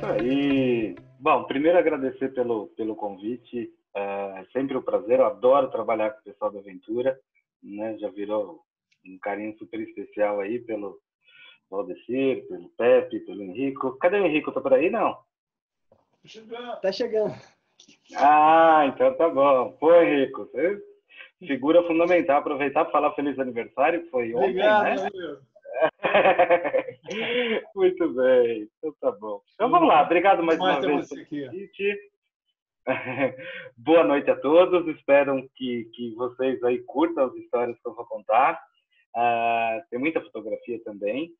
aí. Bom, primeiro agradecer pelo convite. É sempre um prazer. Eu adoro trabalhar com o pessoal da Aventura, né? Já virou um carinho super especial aí pelo Valdecir, pelo Pepe, pelo Henrico. Cadê o Henrico? Tá por aí, não? Tá chegando. Ah, então tá bom. Pô, Henrico, você figura fundamental. Aproveitar para falar feliz aniversário, que foi ontem, Obrigado, né? amigo. Muito bem, então tá bom. Então vamos lá, obrigado mais uma vez pelo convite. Boa noite a todos, espero que vocês aí curtam as histórias que eu vou contar. Tem muita fotografia também.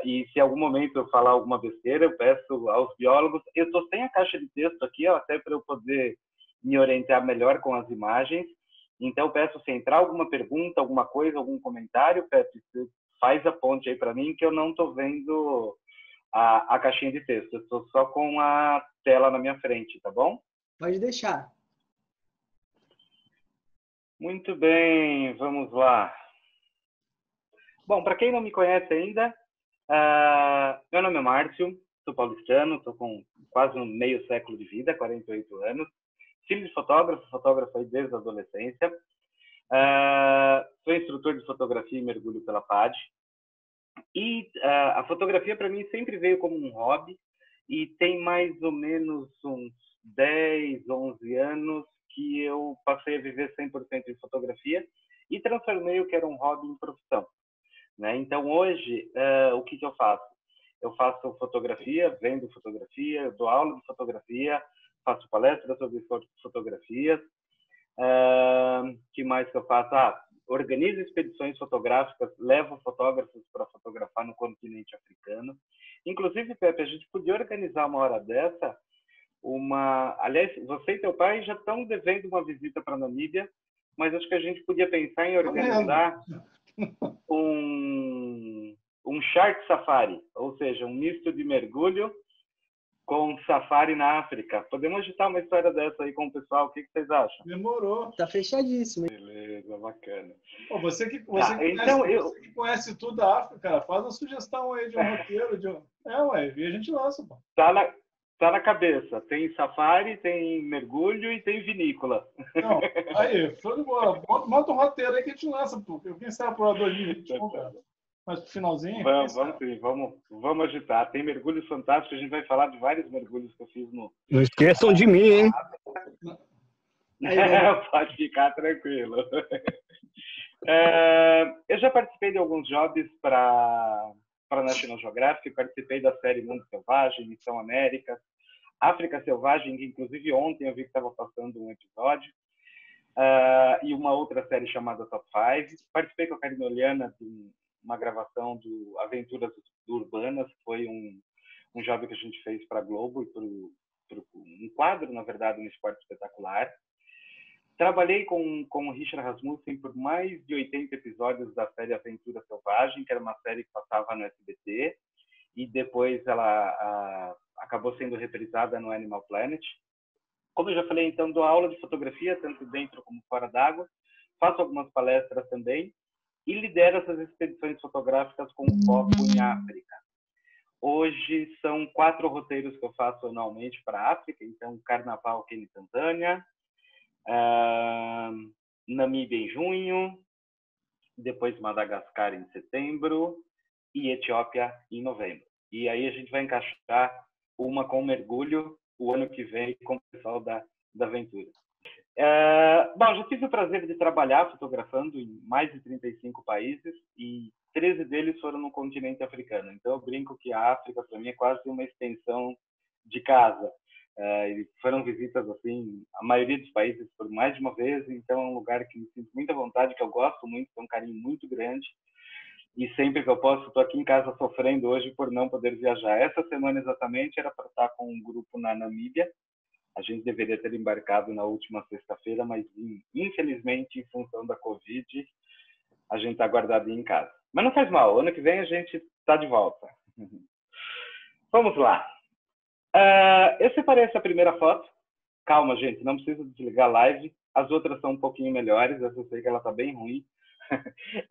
E se em algum momento eu falar alguma besteira, eu peço aos biólogos. Eu estou sem a caixa de texto aqui, ó, até para eu poder me orientar melhor com as imagens. Então, eu peço se entrar alguma pergunta, alguma coisa, algum comentário, Pepe, faz a ponte aí para mim, que eu não estou vendo a caixinha de texto. Eu estou só com a tela na minha frente, tá bom? Pode deixar. Muito bem, vamos lá. Bom, para quem não me conhece ainda, meu nome é Márcio, sou paulistano, estou com quase um meio século de vida, 48 anos. Filho de fotógrafo aí desde a adolescência. Sou instrutor de fotografia e mergulho pela PAD. E a fotografia para mim sempre veio como um hobby e tem mais ou menos uns 10, 11 anos que eu passei a viver 100% em fotografia e transformei o que era um hobby em profissão, né? Então hoje, o que eu faço? Eu faço fotografia, vendo fotografia, dou aula de fotografia, faço palestras sobre fotografias. Que mais que eu faço? Organizo expedições fotográficas, levo fotógrafos para fotografar no continente africano. Inclusive, Pepe, a gente podia organizar uma hora dessa, aliás, você e teu pai já estão devendo uma visita para a Namíbia, mas acho que a gente podia pensar em organizar um chart safari, ou seja, um misto de mergulho com safari na África. Podemos agitar uma história dessa aí com o pessoal? O que vocês acham? Demorou. Tá fechadíssimo. Beleza, bacana. Pô, você que conhece tudo da África, cara, faz uma sugestão aí de um roteiro. E a gente lança, pô. Tá na cabeça. Tem safari, tem mergulho e tem vinícola. Não, aí, show de bola. Monta um roteiro aí que a gente lança, pô. Quem sabe para 2021, cara. Mas pro finalzinho? Vamos agitar. Tem mergulhos fantásticos, a gente vai falar de vários mergulhos que eu fiz no... Não esqueçam de mim, hein? Pode ficar tranquilo. Eu já participei de alguns jobs para National Geographic, participei da série Mundo Selvagem, Missão América, África Selvagem, que inclusive ontem eu vi que estava passando um episódio, e uma outra série chamada Top 5. Participei com a Karina Oliana de uma gravação do Aventuras Urbanas, que foi um job que a gente fez para a Globo e para um quadro, na verdade, no Esporte Espetacular. Trabalhei com o Richard Rasmussen por mais de 80 episódios da série Aventura Selvagem, que era uma série que passava no SBT, e depois ela acabou sendo reprisada no Animal Planet. Como eu já falei, então, dou aula de fotografia, tanto dentro como fora d'água, faço algumas palestras também, e lidero essas expedições fotográficas com foco em África. Hoje são 4 roteiros que eu faço anualmente para a África, então Carnaval, Quênia e Tanzânia, Namíbia em junho, depois Madagascar em setembro e Etiópia em novembro. E aí a gente vai encaixar uma com mergulho o ano que vem com o pessoal da Aventura. Bom, já tive o prazer de trabalhar fotografando em mais de 35 países e 13 deles foram no continente africano. Então eu brinco que a África para mim é quase uma extensão de casa. Foram visitas assim, a maioria dos países por mais de uma vez, então é um lugar que me sinto muita vontade, que eu gosto muito, tem um carinho muito grande. E sempre que eu posso, estou aqui em casa sofrendo hoje por não poder viajar. Essa semana exatamente era para estar com um grupo na Namíbia. A gente deveria ter embarcado na última sexta-feira, mas infelizmente, em função da Covid, a gente está guardado em casa. Mas não faz mal, ano que vem a gente está de volta. Vamos lá. Eu separei essa primeira foto. Calma, gente, não precisa desligar a live. As outras são um pouquinho melhores, essa eu sei que ela está bem ruim.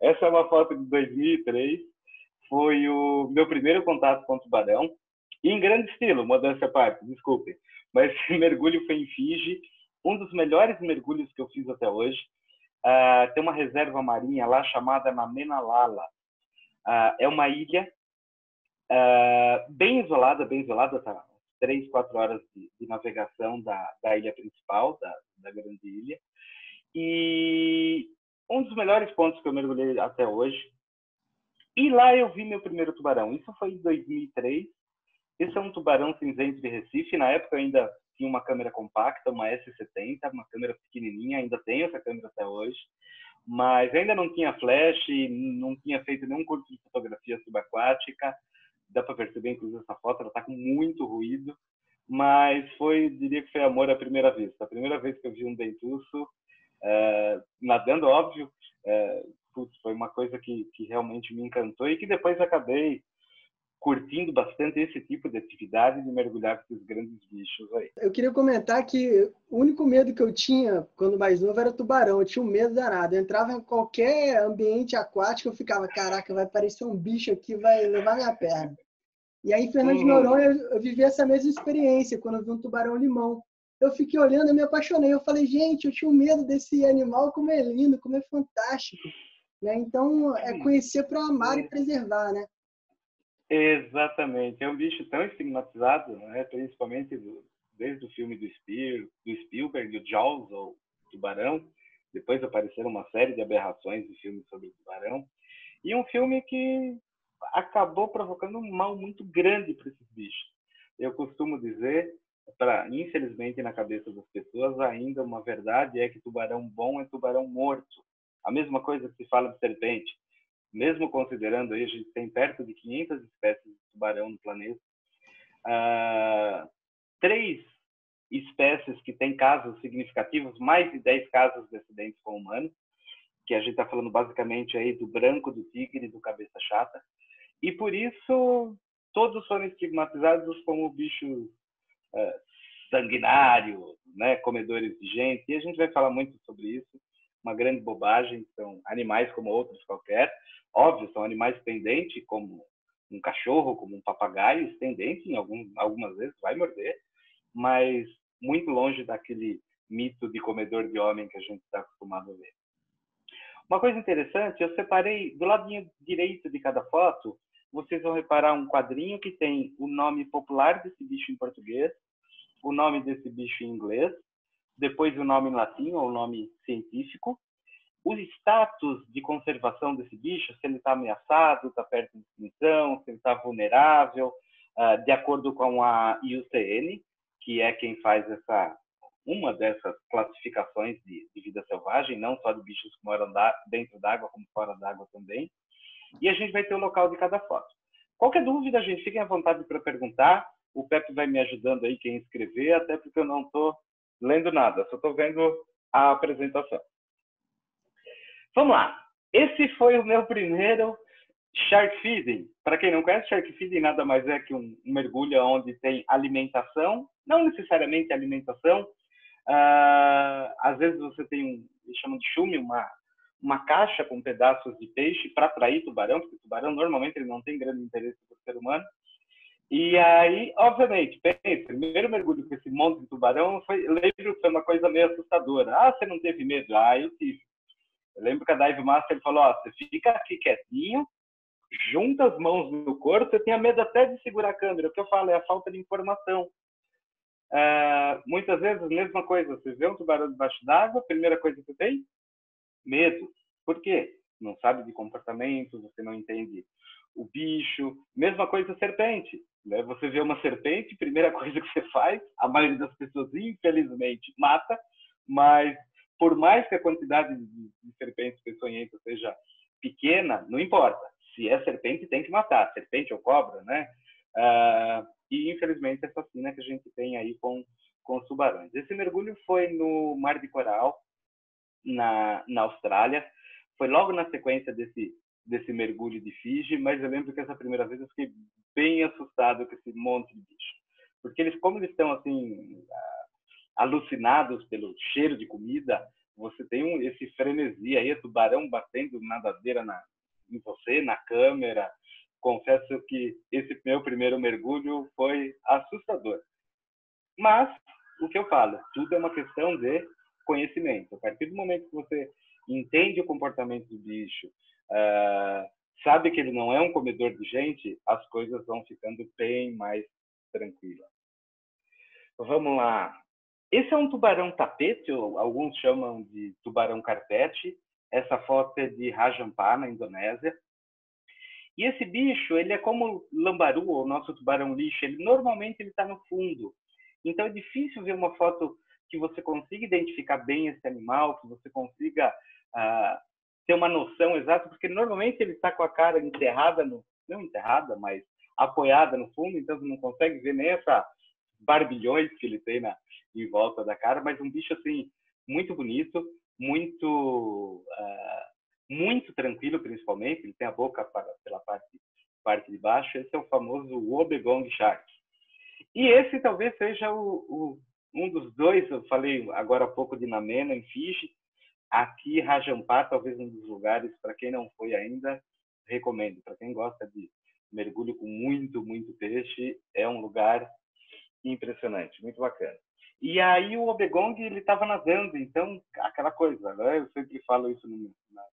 Essa é uma foto de 2003. Foi o meu primeiro contato com o tubarão. E em grande estilo, modéstia à parte, desculpem. Mas esse mergulho foi em Fiji, um dos melhores mergulhos que eu fiz até hoje. Tem uma reserva marinha lá chamada Namenalala. É uma ilha bem isolada, tá? 3, 4 horas de navegação da ilha principal, da grande ilha. E um dos melhores pontos que eu mergulhei até hoje. E lá eu vi meu primeiro tubarão. Isso foi em 2003. Esse é um tubarão cinzento de Recife. Na época eu ainda tinha uma câmera compacta, uma S70, uma câmera pequenininha. Ainda tenho essa câmera até hoje. Mas ainda não tinha flash, não tinha feito nenhum curso de fotografia subaquática. Dá para perceber, inclusive, essa foto, ela está com muito ruído. Mas diria que foi amor à primeira vista. A primeira vez que eu vi um dentuço, nadando, óbvio, foi uma coisa que realmente me encantou e que depois acabei curtindo bastante esse tipo de atividade de mergulhar com esses grandes bichos aí. Eu queria comentar que o único medo que eu tinha quando mais novo era tubarão. Eu tinha um medo danado. Eu entrava em qualquer ambiente aquático, eu ficava, caraca, vai aparecer um bicho aqui, vai levar minha perna. E aí em Fernando de Noronha eu vivi essa mesma experiência quando eu vi um tubarão-limão. Eu fiquei olhando e me apaixonei. Eu falei, gente, eu tinha medo desse animal, como é lindo, como é fantástico. Né? Então, é conhecer para amar e preservar, né? Exatamente. É um bicho tão estigmatizado, né? Principalmente desde o filme do Spielberg, o Jaws, ou Tubarão. Depois apareceram uma série de aberrações de filmes sobre o tubarão. E um filme que acabou provocando um mal muito grande para esses bichos. Eu costumo dizer, infelizmente na cabeça das pessoas, ainda uma verdade é que tubarão bom é tubarão morto. A mesma coisa que se fala de serpente. Mesmo considerando aí, a gente tem perto de 500 espécies de tubarão no planeta, 3 espécies que têm casos significativos, mais de 10 casos de acidentes com humanos, que a gente está falando basicamente aí do branco, do tigre e do cabeça chata. E por isso todos foram estigmatizados como bichos sanguinários, né, comedores de gente. E a gente vai falar muito sobre isso. Uma grande bobagem. São animais como outros qualquer. Óbvio, são animais pendentes, como um cachorro, como um papagaio, pendente, algumas vezes vai morder, mas muito longe daquele mito de comedor de homem que a gente está acostumado a ver. Uma coisa interessante, eu separei do ladinho direito de cada foto, vocês vão reparar um quadrinho que tem o nome popular desse bicho em português, o nome desse bicho em inglês, depois o nome em latim, ou o nome científico, o status de conservação desse bicho, se ele está ameaçado, está perto de extinção, se ele está vulnerável, de acordo com a IUCN, que é quem faz uma dessas classificações de vida selvagem, não só de bichos que moram dentro d'água, como fora d'água também. E a gente vai ter o local de cada foto. Qualquer dúvida, gente, fiquem à vontade para perguntar. O Pepe vai me ajudando aí, quem escrever, até porque eu não estou lendo nada, só estou vendo a apresentação. Vamos lá. Esse foi o meu primeiro shark feeding. Para quem não conhece, shark feeding nada mais é que um mergulho onde tem alimentação, não necessariamente alimentação. Às vezes você tem eles chamam de chume, uma caixa com pedaços de peixe para atrair tubarão, porque o tubarão normalmente ele não tem grande interesse por ser humano. E aí, obviamente, o primeiro mergulho com esse monte de tubarão lembro que foi uma coisa meio assustadora. Você não teve medo? Eu tive. Eu lembro que a Dive Master falou, você fica aqui quietinho, junta as mãos no corpo, você tinha medo até de segurar a câmera. O que eu falo é a falta de informação. Muitas vezes, a mesma coisa, você vê um tubarão debaixo d'água, a primeira coisa que você tem? Medo. Por quê? Não sabe de comportamento, você não entende o bicho. Mesma coisa serpente. Né? Você vê uma serpente, primeira coisa que você faz, a maioria das pessoas, infelizmente, mata, mas por mais que a quantidade de serpentes peçonhentas seja pequena, não importa. Se é serpente, tem que matar. Serpente ou cobra, né? E, infelizmente, essa cena que a gente tem aí com os tubarões. Esse mergulho foi no Mar de Coral, na Austrália. Foi logo na sequência desse mergulho de Fiji, mas eu lembro que essa primeira vez eu fiquei bem assustado com esse monte de bicho. Porque como eles estão, assim, alucinados pelo cheiro de comida, você tem esse frenesi aí, tubarão batendo nadadeira em você, na câmera, confesso que esse meu primeiro mergulho foi assustador. Mas, o que eu falo, tudo é uma questão de conhecimento. A partir do momento que você entende o comportamento do bicho, sabe que ele não é um comedor de gente, as coisas vão ficando bem mais tranquilas. Vamos lá. Esse é um tubarão tapete, ou alguns chamam de tubarão carpete. Essa foto é de Rajampá, na Indonésia. E esse bicho, ele é como o lambaru, ou o nosso tubarão lixo. Normalmente ele está no fundo. Então é difícil ver uma foto que você consiga identificar bem esse animal, que você consiga ter uma noção exata, porque normalmente ele está com a cara enterrada, não enterrada, mas apoiada no fundo, então você não consegue ver nem essa barbilhões que ele tem em volta da cara, mas um bicho assim muito bonito, muito tranquilo, principalmente. Ele tem a boca pela parte de baixo. Esse é o famoso Wobbegong Shark. E esse talvez seja um dos dois. Eu falei agora há pouco de Namena, em Fiji. Aqui, Rajampá, talvez um dos lugares, para quem não foi ainda, recomendo. Para quem gosta de mergulho com muito peixe, é um lugar impressionante, muito bacana. E aí o Wobbegong, ele estava nadando, então aquela coisa, né? Eu sempre falo isso nas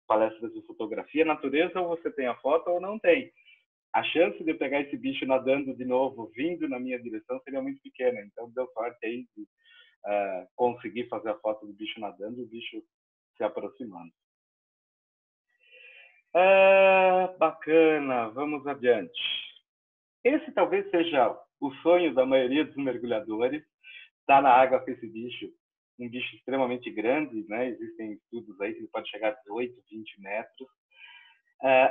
palestras de fotografia: natureza, ou você tem a foto ou não tem. A chance de eu pegar esse bicho nadando de novo, vindo na minha direção, seria muito pequena. Então deu sorte aí de conseguir fazer a foto do bicho nadando e o bicho se aproximando. Bacana, vamos adiante. Esse talvez seja o sonho da maioria dos mergulhadores, estar na água com esse bicho, um bicho extremamente grande, né? Existem estudos aí que ele pode chegar a 18, 20 metros.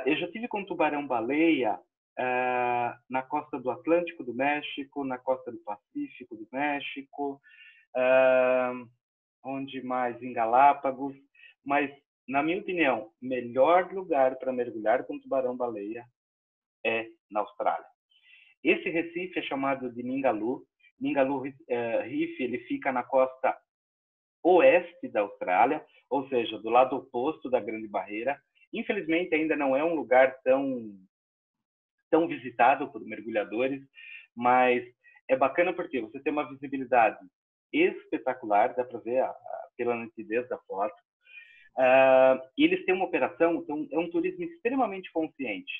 Eu já tive com tubarão-baleia na costa do Atlântico do México, na costa do Pacífico do México, onde mais? Em Galápagos. Mas, na minha opinião, melhor lugar para mergulhar com tubarão-baleia é na Austrália. Esse recife é chamado de Ningaloo. Ningaloo Reef, ele fica na costa oeste da Austrália, ou seja, do lado oposto da Grande Barreira. Infelizmente, ainda não é um lugar tão visitado por mergulhadores, mas é bacana porque você tem uma visibilidade espetacular, dá para ver pela nitidez da foto. E eles têm uma operação, então é um turismo extremamente consciente.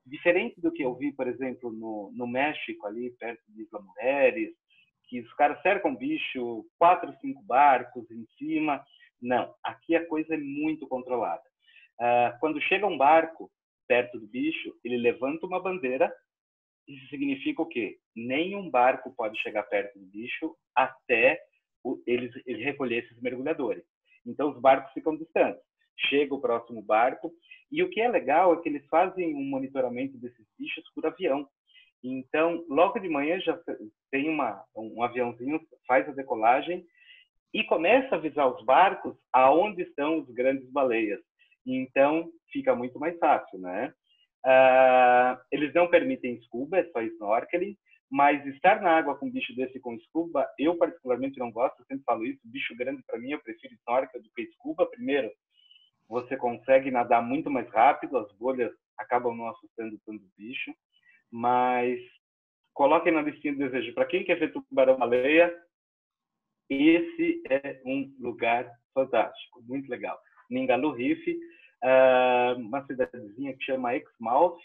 Diferente do que eu vi, por exemplo, no México, ali perto de Isla Mujeres, que os caras cercam bicho, 4, 5 barcos em cima. Não, aqui a coisa é muito controlada. Quando chega um barco perto do bicho, ele levanta uma bandeira. Isso significa o quê? Nenhum barco pode chegar perto do bicho até ele recolher esses mergulhadores. Então, os barcos ficam distantes. Chega o próximo barco. E o que é legal é que eles fazem um monitoramento desses bichos por avião. Então, logo de manhã já tem um aviãozinho, faz a decolagem e começa a avisar os barcos aonde estão os grandes baleias. Então, fica muito mais fácil, né? Eles não permitem scuba, é só snorkeling, mas estar na água com um bicho desse com scuba, eu particularmente não gosto, eu sempre falo isso, bicho grande para mim, eu prefiro snorkel do que scuba. Primeiro, você consegue nadar muito mais rápido, as bolhas acabam não assustando tanto o bicho, mas coloquem na listinha de desejo. Para quem quer ver tubarão-baleia, esse é um lugar fantástico, muito legal. Ningaloo Reef, uma cidadezinha que chama Exmouth,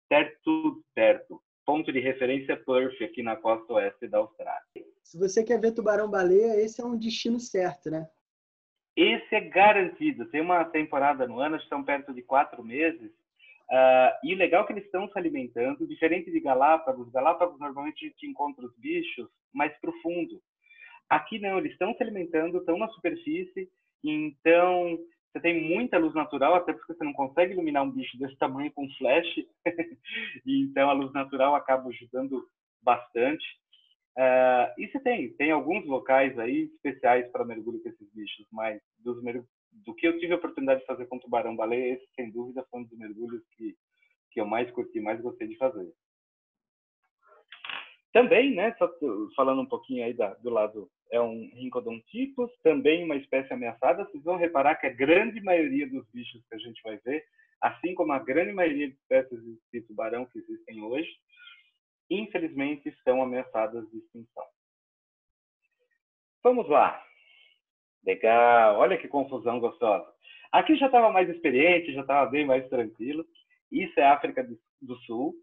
perto. Ponto de referência Perth, aqui na costa oeste da Austrália. Se você quer ver tubarão-baleia, esse é um destino certo, né? Esse é garantido. Tem uma temporada no ano, estão perto de 4 meses. E o legal é que eles estão se alimentando, diferente de Galápagos. Galápagos, normalmente, a gente encontra os bichos mais profundo. Aqui não, eles estão se alimentando, estão na superfície, então você tem muita luz natural, até porque você não consegue iluminar um bicho desse tamanho com flash, então a luz natural acaba ajudando bastante. E você tem alguns locais aí especiais para mergulho com esses bichos, mas do que eu tive a oportunidade de fazer com tubarão-baleia, esse sem dúvida foi um dos mergulhos que eu mais curti, mais gostei de fazer. Também, né, só falando um pouquinho aí do lado é um Rhinchodontypus, também uma espécie ameaçada. Vocês vão reparar que a grande maioria dos bichos que a gente vai ver, assim como a grande maioria de espécies de tubarão que existem hoje, infelizmente estão ameaçadas de extinção. Vamos lá. Legal, olha que confusão gostosa. Aqui já estava mais experiente, já estava bem mais tranquilo. Isso é África do Sul.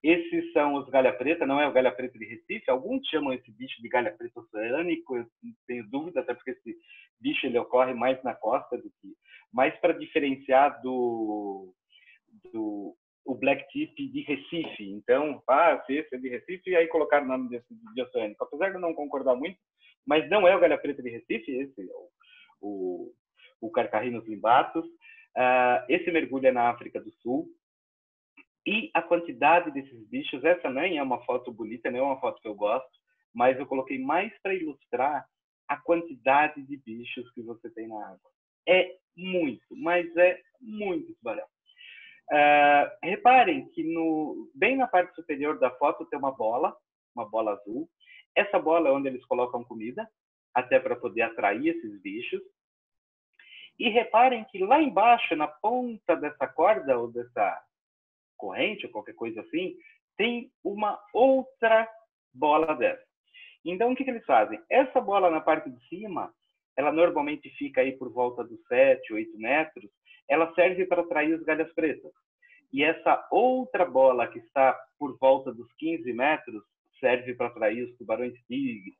Esses são os galha preta, não é o galha preta de Recife. Alguns chamam esse bicho de galha preta oceânico, eu não tenho dúvida, até porque esse bicho ele ocorre mais na costa do que... Mas para diferenciar o black tip de Recife. Então, se esse é de Recife, e aí colocar o nome desse de oceânico. Apesar de eu não concordar muito, mas não é o galha preta de Recife, esse é o Carcarrhinus limbatus. Esse mergulho é na África do Sul. E a quantidade desses bichos, essa nem é uma foto bonita, nem é uma foto que eu gosto, mas eu coloquei mais para ilustrar a quantidade de bichos que você tem na água. É muito, mas é muito tubarão. Reparem que bem na parte superior da foto tem uma bola azul. Essa bola é onde eles colocam comida, até para poder atrair esses bichos. E reparem que lá embaixo, na ponta dessa corda ou dessa corrente ou qualquer coisa assim, tem uma outra bola dessa. Então, o que eles fazem? Essa bola na parte de cima, ela normalmente fica aí por volta dos 7, 8 metros, ela serve para atrair os galhas pretas. E essa outra bola que está por volta dos 15 metros serve para atrair os tubarões tigre,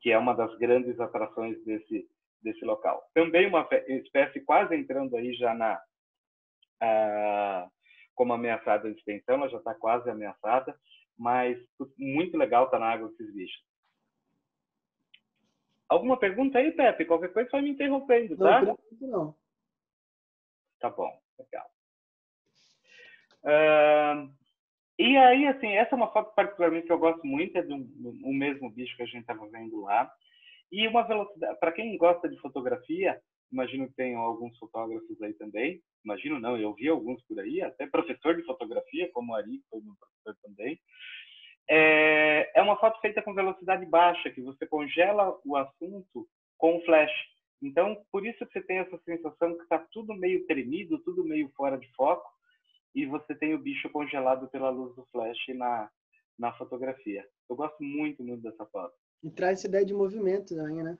que é uma das grandes atrações desse local. Também uma espécie quase entrando aí já como ameaçada de extinção, ela já está quase ameaçada, mas muito legal estar na água esses bichos. Alguma pergunta aí, Pepe? Qualquer coisa vai me interrompendo, tá? Não, não. Tá bom, legal. E aí, assim, essa é uma foto particularmente que eu gosto muito, é do mesmo bicho que a gente estava vendo lá. E uma velocidade, para quem gosta de fotografia, imagino que tenham alguns fotógrafos aí também. Imagino não, eu vi alguns por aí, até professor de fotografia, como o Ari, que foi meu professor também. É uma foto feita com velocidade baixa, que você congela o assunto com flash. Então, por isso que você tem essa sensação que está tudo meio tremido, tudo meio fora de foco, e você tem o bicho congelado pela luz do flash na fotografia. Eu gosto muito, muito dessa foto. E traz essa ideia de movimento também, né?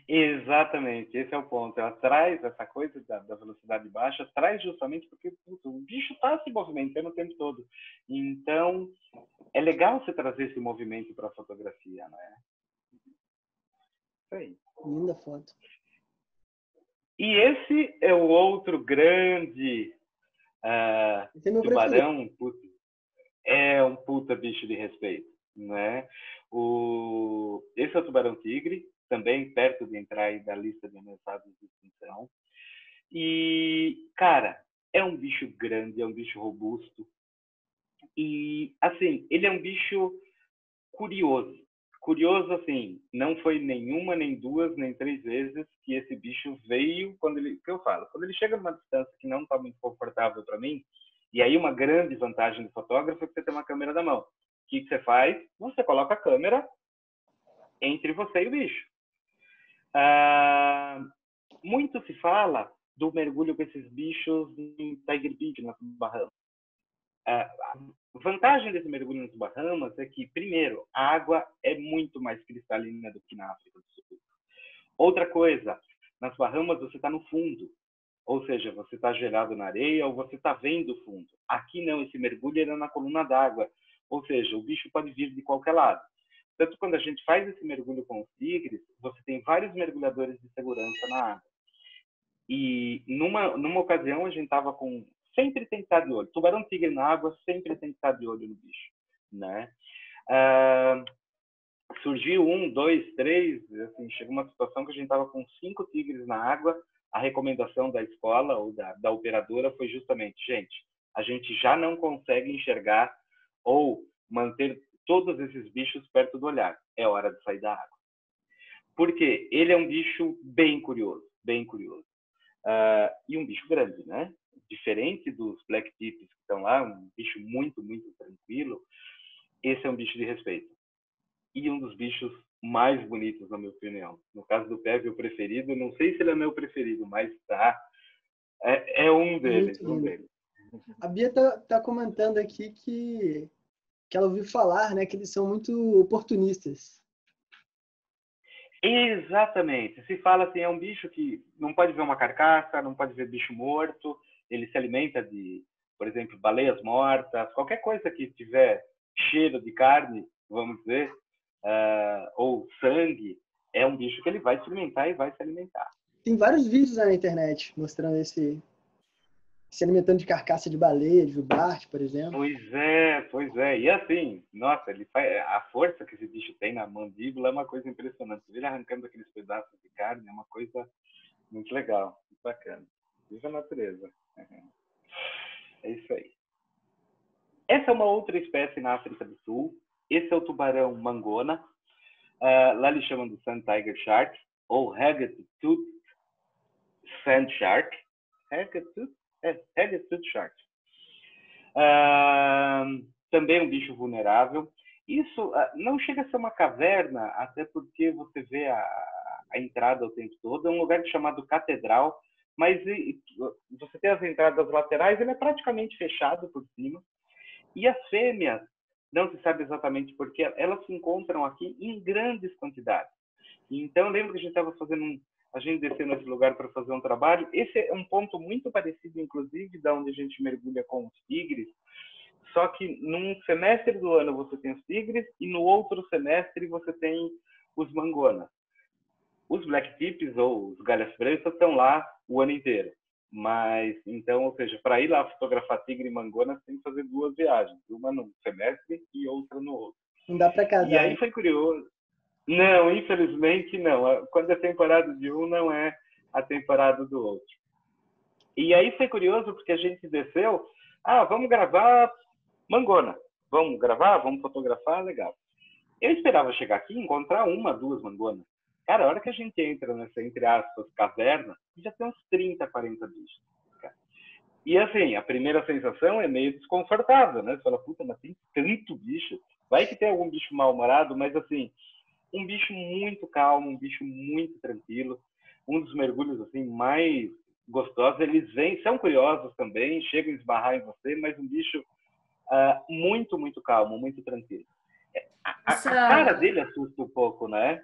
Exatamente, esse é o ponto. Ela traz essa coisa da velocidade baixa, traz justamente porque o bicho está se movimentando o tempo todo. Então, é legal você trazer esse movimento para a fotografia, né? Isso aí. Linda foto. E esse é o outro grande tubarão. É um puta bicho de respeito, né? Esse é o tubarão-tigre, também perto de entrar aí da lista de ameaçados de extinção. E, cara, é um bicho grande, é um bicho robusto. E, assim, ele é um bicho curioso. Curioso, assim, não foi nenhuma, nem duas, nem 3 vezes que esse bicho veio, quando ele chega numa distância que não está muito confortável para mim, e aí uma grande vantagem do fotógrafo é que você tem uma câmera na mão. O que você faz? Você coloca a câmera entre você e o bicho. Muito se fala do mergulho com esses bichos em Tiger Beach, nas Bahamas. A vantagem desse mergulho nas Bahamas é que, primeiro, a água é muito mais cristalina do que na África do Sul. Outra coisa, nas Bahamas você está no fundo, ou seja, você está gelado na areia ou você está vendo o fundo. Aqui não, esse mergulho era na coluna d'água, ou seja, o bicho pode vir de qualquer lado. Tanto quando a gente faz esse mergulho com os tigres, você tem vários mergulhadores de segurança na água. E numa ocasião a gente estava com... Sempre tem que estar de olho. Tubarão-tigre na água sempre tem que estar de olho no bicho, né? Surgiu 1, 2, 3, assim, chegou uma situação que a gente estava com 5 tigres na água. A recomendação da escola ou da operadora foi justamente, gente, a gente já não consegue enxergar ou manter todos esses bichos perto do olhar. É hora de sair da água. Por quê? Ele é um bicho bem curioso, bem curioso. E um bicho grande, né? Diferente dos black tips que estão lá, um bicho muito, muito tranquilo, esse é um bicho de respeito. e um dos bichos mais bonitos, na minha opinião. No caso do Pepe, o preferido, não sei se ele é meu preferido, mas tá. É um deles, um deles. A Bia tá comentando aqui que ela ouviu falar, né, que eles são muito oportunistas. Exatamente. Se fala assim, é um bicho que não pode ver uma carcaça, não pode ver bicho morto, ele se alimenta de, por exemplo, baleias mortas, qualquer coisa que tiver cheiro de carne, vamos dizer, ou sangue, é um bicho que ele vai se alimentar e vai se alimentar. Tem vários vídeos na internet mostrando se alimentando de carcaça de baleia, de jubarte, por exemplo. Pois é. E assim, nossa, a força que esse bicho tem na mandíbula é uma coisa impressionante. Ele arrancando aqueles pedaços de carne é uma coisa muito legal, muito bacana. Viva a natureza. É isso aí. Essa é uma outra espécie na África do Sul. Esse é o tubarão mangona. Lá eles chamam de Sand Tiger Shark, ou Ragged-Toothed Sand Shark. Ragged-Toothed Shark. Também um bicho vulnerável. Isso não chega a ser uma caverna, até porque você vê a entrada o tempo todo. É um lugar chamado Catedral, mas você tem as entradas laterais, ele é praticamente fechado por cima. E as fêmeas, não se sabe exatamente porquê, elas se encontram aqui em grandes quantidades. Então, lembro que a gente estava fazendo a gente desceu nesse lugar para fazer um trabalho. Esse é um ponto muito parecido, inclusive, da onde a gente mergulha com os tigres. Só que num semestre do ano você tem os tigres e no outro semestre você tem os mangonas. Os black tips ou os galhas pretas estão lá o ano inteiro. Mas, então, ou seja, para ir lá fotografar tigre e mangona, você tem que fazer 2 viagens. Uma num semestre e outra no outro. Não dá para casar. E aí foi curioso. Não, infelizmente não. Quando é temporada de um, não é a temporada do outro. E aí foi curioso porque a gente desceu. Vamos gravar mangona. Vamos gravar, vamos fotografar, legal. Eu esperava chegar aqui e encontrar 1, 2 mangonas. Cara, a hora que a gente entra nessa, entre aspas, caverna, já tem uns 30, 40 bichos. Cara. E assim, a primeira sensação é meio desconfortável, né? Você fala, puta, mas tem tanto bicho. Vai que tem algum bicho mal-humorado, mas assim, um bicho muito calmo, um bicho muito tranquilo. Um dos mergulhos assim mais gostosos. Eles vêm, são curiosos também, chegam a esbarrar em você, mas um bicho muito, muito calmo, muito tranquilo. A cara dele assusta um pouco, né?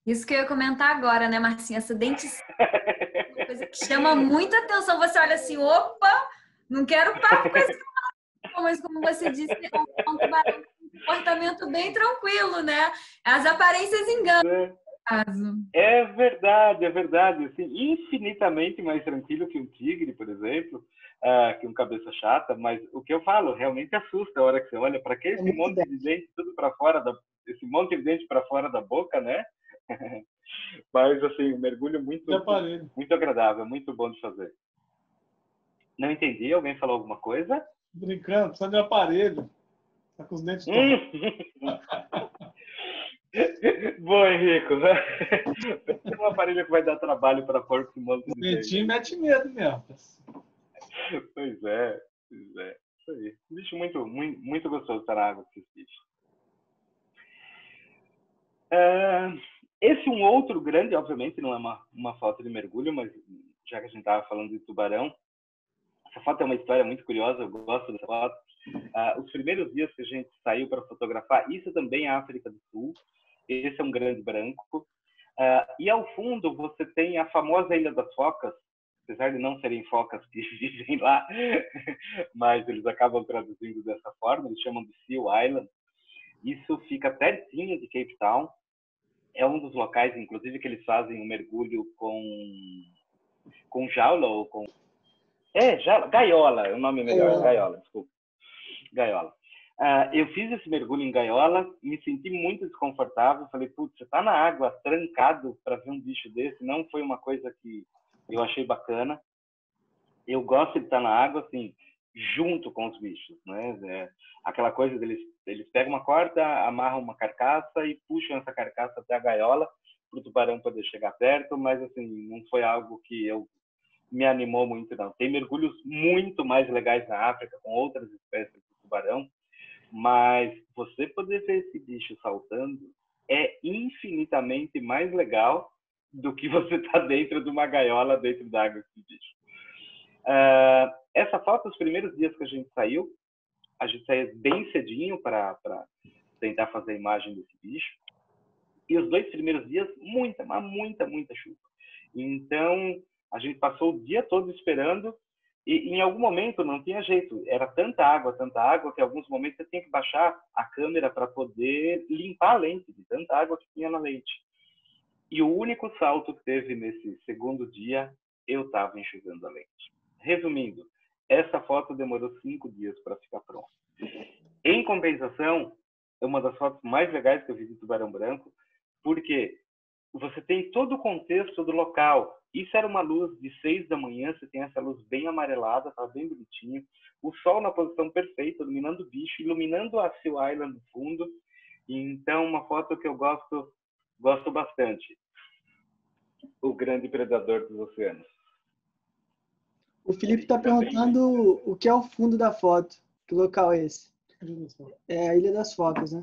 Isso que eu ia comentar agora, né, Marcinha? Essa dentição é uma coisa que chama muita atenção. Você olha assim, opa, não quero papo com esse tubarão, mas como você disse, é um tubarão com um comportamento bem tranquilo, né? As aparências enganam. É verdade. Assim, infinitamente mais tranquilo que um tigre, por exemplo, que um cabeça chata, mas o que eu falo realmente assusta a hora que você olha para esse monte de dente tudo para fora esse monte de dente para fora da boca, né? Mas assim, um mergulho muito agradável, muito bom de fazer. Não entendi, alguém falou alguma coisa? Brincando, precisa de aparelho. Tá com os dentes Bom, Henrico. Tem um aparelho que vai dar trabalho para pôr esse monte de dente. Dentinho mete medo mesmo. Pois é. Isso aí. Um bicho muito, muito, muito gostoso estar na água com esse bicho. Esse um outro grande, obviamente, não é uma foto de mergulho, mas já que a gente estava falando de tubarão, essa foto é uma história muito curiosa, eu gosto dessa foto. Os primeiros dias que a gente saiu para fotografar, isso também é África do Sul, esse é um grande branco, e ao fundo você tem a famosa Ilha das Focas, apesar de não serem focas que vivem lá, mas eles acabam traduzindo dessa forma, eles chamam de Seal Island. Isso fica pertinho de Cape Town. É um dos locais, inclusive, que eles fazem um mergulho com jaula ou com... gaiola, é o nome melhor. Gaiola, desculpa. Gaiola. Eu fiz esse mergulho em gaiola, me senti muito desconfortável. Falei, putz, você tá na água trancado para ver um bicho desse. Não foi uma coisa que eu achei bacana. Eu gosto de estar na água, assim, junto com os bichos, né? Aquela coisa deles, eles pegam uma corda, amarram uma carcaça e puxam essa carcaça até a gaiola para o tubarão poder chegar perto, mas assim, não foi algo que me animou muito, não. Tem mergulhos muito mais legais na África com outras espécies de tubarão, mas você poder ver esse bicho saltando é infinitamente mais legal do que você estar dentro de uma gaiola dentro da água com o bicho. Essa foto, os primeiros dias que a gente saiu bem cedinho para tentar fazer a imagem desse bicho. E os 2 primeiros dias, muita chuva. Então, a gente passou o dia todo esperando e em algum momento não tinha jeito. Era tanta água, que em alguns momentos você tinha que baixar a câmera para poder limpar a lente, de tanta água que tinha na lente. E o único salto que teve nesse segundo dia, eu estava enxugando a lente. Resumindo, essa foto demorou 5 dias para ficar pronta. Em compensação, é uma das fotos mais legais que eu vi de tubarão branco, porque você tem todo o contexto do local. Isso era uma luz de 6 da manhã, você tem essa luz bem amarelada, tá bem bonitinho. O sol na posição perfeita, iluminando o bicho, iluminando a Seal Island no fundo. Então, uma foto que eu gosto bastante. O grande predador dos oceanos. O Felipe está perguntando o que é o fundo da foto. Que local é esse? É a Ilha das Focas, né?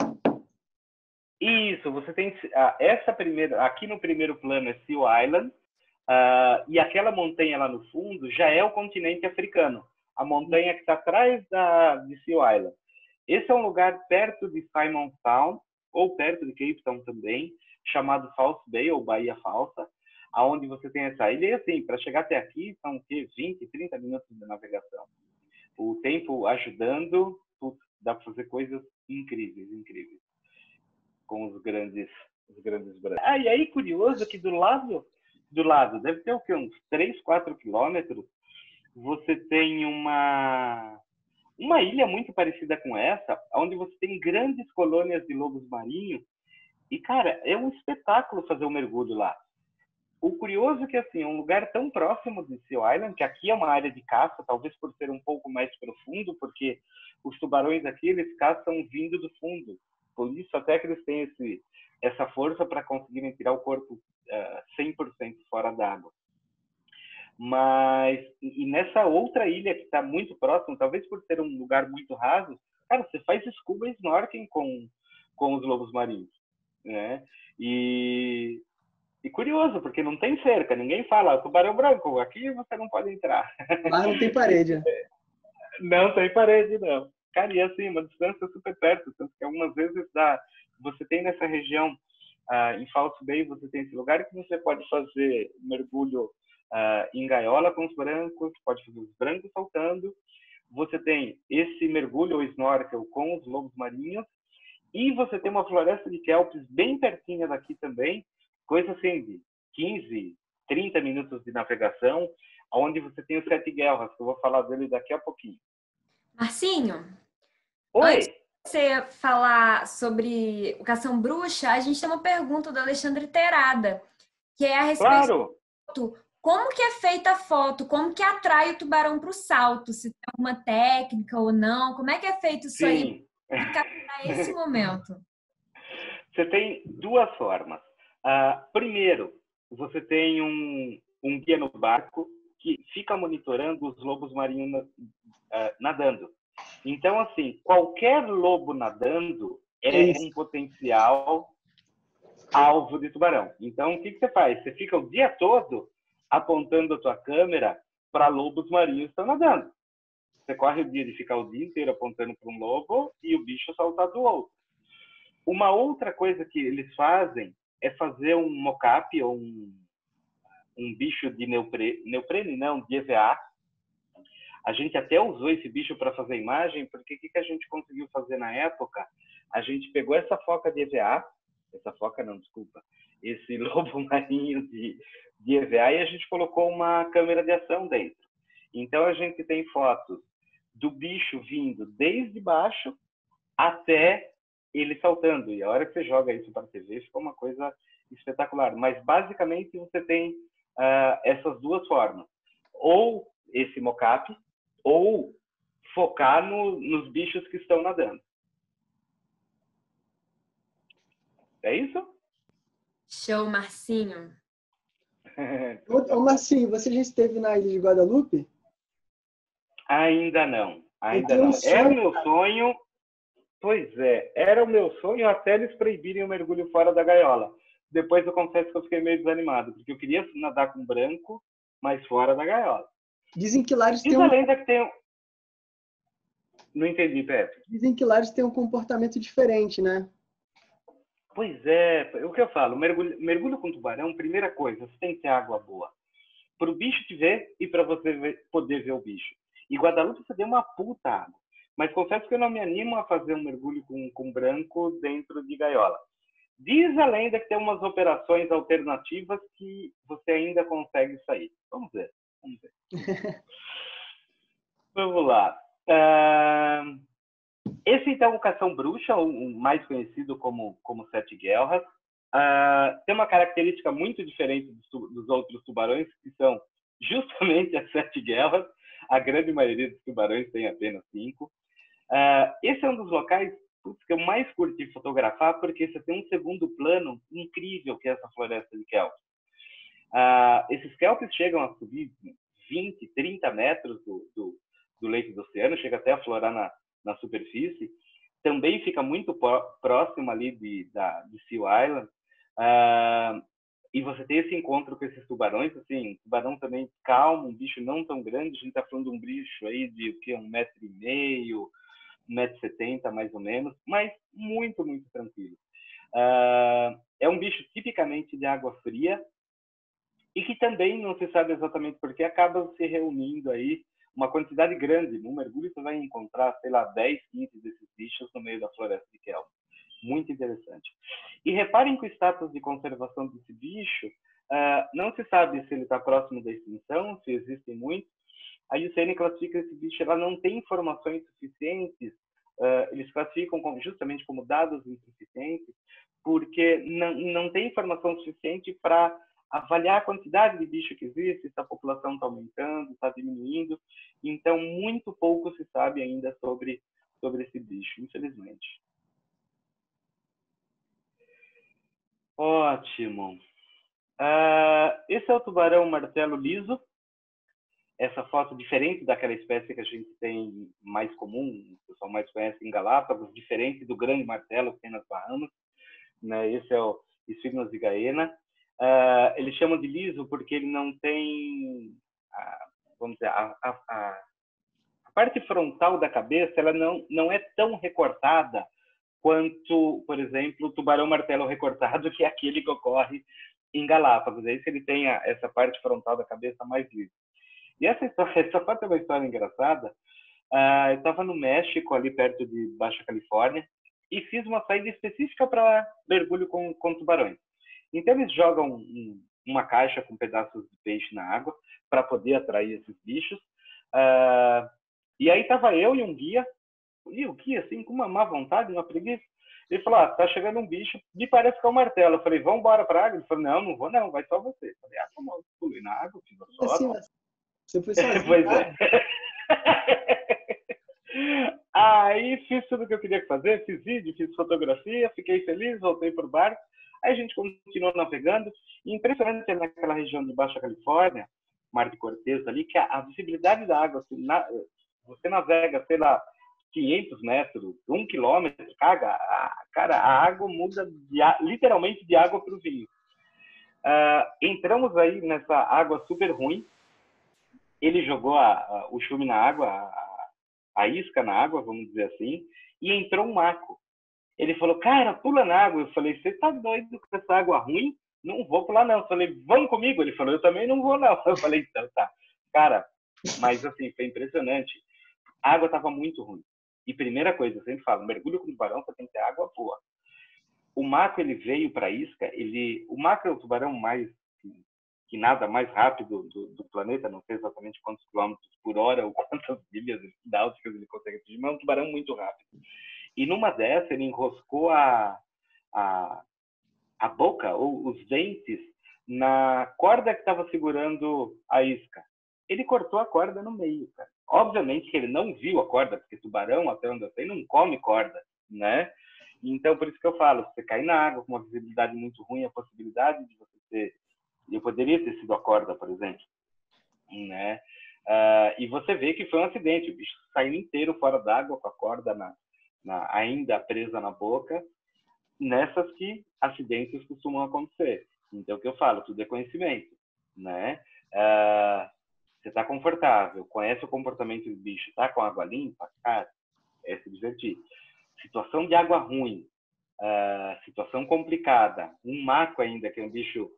Isso, você tem essa primeira, aqui no primeiro plano é Seal Island, e aquela montanha lá no fundo já é o continente africano, a montanha que está atrás de Seal Island. Esse é um lugar perto de Simonstown, ou perto de Cape Town também, chamado False Bay, ou Baía Falsa, aonde você tem essa ilha. E assim, para chegar até aqui, são 20, 30 minutos de navegação. O tempo ajudando, dá para fazer coisas incríveis. Com os grandes brancos. E aí, curioso que do lado, deve ter o quê? Uns 3, 4 quilômetros, você tem uma ilha muito parecida com essa, onde você tem grandes colônias de lobos marinhos. E, cara, é um espetáculo fazer um mergulho lá. O curioso é que, assim, é um lugar tão próximo de Seal Island, que aqui é uma área de caça, talvez por ser um pouco mais profundo, porque os tubarões aqui, eles caçam vindo do fundo. Por isso, até que eles têm essa força para conseguirem tirar o corpo 100% fora d'água. Mas, e nessa outra ilha que está muito próximo, talvez por ser um lugar muito raso, cara, você faz scuba e snorkeling com os lobos marinhos, né? E curioso, porque não tem cerca, ninguém fala, tubarão branco, aqui você não pode entrar. Lá não tem parede, né? Não tem parede, não. Cara, e assim, uma distância super perto, tanto que algumas vezes você tem nessa região, em False Bay, você tem esse lugar que você pode fazer mergulho em gaiola com os brancos, pode fazer os brancos saltando, você tem esse mergulho ou snorkel com os lobos marinhos, e você tem uma floresta de kelps bem pertinho daqui também, coisa assim de 15, 30 minutos de navegação, onde você tem o Sete Guerras, que eu vou falar dele daqui a pouquinho. Marcinho, oi. Antes de você falar sobre o Cação Bruxa, a gente tem uma pergunta do Alexandre Terada, que é a respeito Claro. do como que é feita a foto, como que atrai o tubarão para o salto, se tem alguma técnica ou não, como é que é feito isso aí para captar esse momento? Você tem 2 formas. Primeiro, você tem um guia no barco que fica monitorando os lobos marinhos nadando. Então, assim, qualquer lobo nadando é um potencial alvo de tubarão. Então, o que você faz? Você fica o dia todo apontando a tua câmera para lobos marinhos que estão nadando. Você corre o dia de ficar o dia inteiro apontando para um lobo e o bicho saltar do outro. Uma outra coisa que eles fazem é fazer um mock-up ou um bicho de neoprene, não, de EVA. A gente até usou esse bicho para fazer imagem, porque o que a gente conseguiu fazer na época? A gente pegou essa foca de EVA, esse lobo marinho de EVA, e a gente colocou uma câmera de ação dentro. Então, a gente tem fotos do bicho vindo desde baixo até ele saltando. E a hora que você joga isso para a TV, fica uma coisa espetacular. Mas, basicamente, você tem essas 2 formas. Ou esse mock-up, ou focar nos bichos que estão nadando. É isso? Show, Marcinho. Ô, Marcinho, você já esteve na Ilha de Guadalupe? Ainda não. É meu sonho, Pois é, era o meu sonho até eles proibirem o mergulho fora da gaiola. Depois eu confesso que eu fiquei meio desanimado, porque eu queria nadar com branco, mas fora da gaiola. Dizem que Lares Diz a lenda que tem... Não entendi, Pepe. Dizem que Lares tem um comportamento diferente, né? Pois é, o que eu falo, mergulho com tubarão, primeira coisa, você tem que ter água boa. Para o bicho te ver e para você poder ver o bicho. E Guadalupe você deu uma puta água. Mas confesso que eu não me animo a fazer um mergulho com branco dentro de gaiola. Diz a lenda que tem umas operações alternativas que você ainda consegue sair. Vamos ver. Vamos lá. Esse, então, o cação bruxa, o mais conhecido como sete guelras, tem uma característica muito diferente dos outros tubarões, que são justamente as sete guelras. A grande maioria dos tubarões tem apenas 5. Esse é um dos locais que eu mais curti fotografar, porque você tem um segundo plano incrível, que é essa floresta de kelps. Esses kelps chegam a subir 20, 30 metros do leito do oceano, chega até a florar na superfície. Também fica muito próximo ali de Seal Island. E você tem esse encontro com esses tubarões, assim, tubarão também calmo, um bicho não tão grande. A gente está falando de um bicho aí de o quê? 1,5 m, 1,70 m mais ou menos, mas muito, muito tranquilo. É um bicho tipicamente de água fria e que também, não se sabe exatamente por que, acaba se reunindo aí uma quantidade grande. No mergulho você vai encontrar, sei lá, 10, 15 desses bichos no meio da floresta de kelp. Muito interessante. E reparem que o status de conservação desse bicho, não se sabe se ele está próximo da extinção, se existem muitos. A IUCN classifica esse bicho, ela não tem informações suficientes, eles classificam justamente como dados insuficientes, porque não tem informação suficiente para avaliar a quantidade de bicho que existe, se a população está aumentando, está diminuindo. Então, muito pouco se sabe ainda sobre esse bicho, infelizmente. Ótimo. Esse é o tubarão martelo liso. Essa foto diferente daquela espécie que a gente tem mais comum, o pessoal mais conhece em Galápagos, diferente do grande martelo que tem nas Bahamas, né? Esse é o Sphygnus gigaena. Eles chamam de liso porque ele não tem, vamos dizer, a parte frontal da cabeça, ela não é tão recortada quanto, por exemplo, o tubarão martelo recortado, que é aquele que ocorre em Galápagos. Esse ele tem essa parte frontal da cabeça mais lisa. E essa parte é uma história engraçada. Eu estava no México, ali perto de Baixa Califórnia, e fiz uma saída específica para mergulho com tubarões. Então, eles jogam uma caixa com pedaços de peixe na água para poder atrair esses bichos. E aí estava eu e um guia, assim, com uma má vontade, uma preguiça. Ele falou, tá chegando um bicho, me parece que é um martelo. Eu falei, vamos embora para a água? Ele falou, não vou não, vai só você. Eu falei, tá bom, pulei na água, fiz a foto. Assim, você foi sozinho? Pois é. Aí fiz tudo o que eu queria fazer, fiz vídeo, fiz fotografia, fiquei feliz, voltei para o barco. Aí a gente continuou navegando. E impressionante naquela região de Baixa Califórnia, Mar de Cortez ali, que a visibilidade da água, assim, você navega, sei lá, 500 metros, 1 quilômetro, cara, a água muda literalmente de água para o vinho. Entramos aí nessa água super ruim. Ele jogou o chume na água, a isca na água, vamos dizer assim, e entrou um maco. Ele falou, cara, pula na água. Eu falei, você tá doido com essa água ruim? Não vou pular, não. Eu falei, vamos comigo? Ele falou, eu também não vou, não. Eu falei, então tá. Cara, mas assim, foi impressionante. A água estava muito ruim. E primeira coisa, eu sempre falo, mergulho com tubarão, você tem que ter água boa. O maco, ele veio para a isca, o maco é o tubarão que nada mais rápido do planeta, não sei exatamente quantos quilômetros por hora ou quantas milhas náuticas ele consegue atingir, mas é um tubarão muito rápido. E numa dessas, ele enroscou a boca, ou os dentes, na corda que estava segurando a isca. Ele cortou a corda no meio, cara. Obviamente que ele não viu a corda, porque tubarão, até onde eu sei, não come corda, né? Então, por isso que eu falo, você cair na água com uma visibilidade muito ruim, a possibilidade de você ter... Eu poderia ter sido a corda, por exemplo, né? E você vê que foi um acidente, o bicho saiu inteiro fora d'água com a corda ainda presa na boca, nessas que acidentes costumam acontecer. Então, o que eu falo, tudo é conhecimento, né? Você está confortável, conhece o comportamento do bicho, tá com água limpa, cara, é se divertir. Situação de água ruim, situação complicada, um maco ainda, que é um bicho,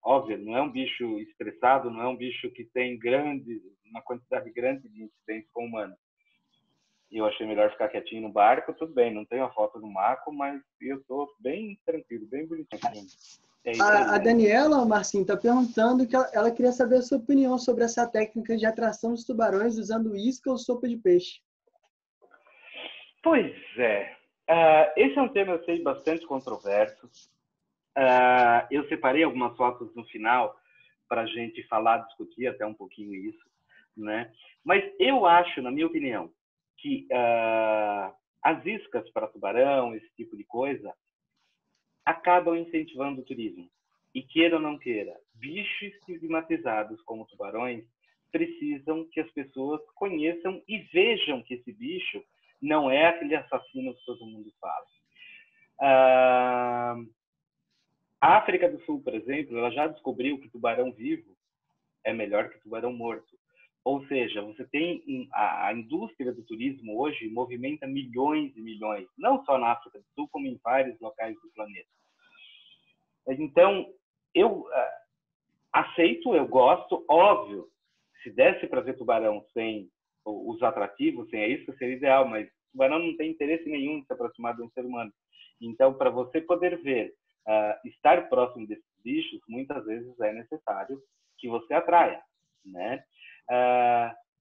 óbvio, não é um bicho estressado, não é um bicho que tem uma quantidade grande de incidentes com humanos. Eu achei melhor ficar quietinho no barco, tudo bem, não tenho a foto do maco, mas eu estou bem tranquilo, bem bonitinho. A Daniela, Marcinho, está perguntando que ela queria saber a sua opinião sobre essa técnica de atração dos tubarões usando isca ou sopa de peixe. Pois é. Esse é um tema, eu sei, bastante controverso. Eu separei algumas fotos no final para a gente falar, discutir até um pouquinho isso, né? Mas eu acho, na minha opinião, que as iscas para tubarão, esse tipo de coisa, acabam incentivando o turismo. E queira ou não queira, bichos estigmatizados como tubarões precisam que as pessoas conheçam e vejam que esse bicho não é aquele assassino que todo mundo fala. A África do Sul, por exemplo, ela já descobriu que tubarão vivo é melhor que tubarão morto. Ou seja, você tem a indústria do turismo hoje movimenta milhões e milhões, não só na África do Sul, como em vários locais do planeta. Então, eu aceito, eu gosto, óbvio, se desse para ver tubarão sem os atrativos, sem a isca, seria ideal, mas o tubarão não tem interesse nenhum de se aproximar de um ser humano. Então, para você poder ver, estar próximo desses bichos, muitas vezes é necessário que você atraia, né?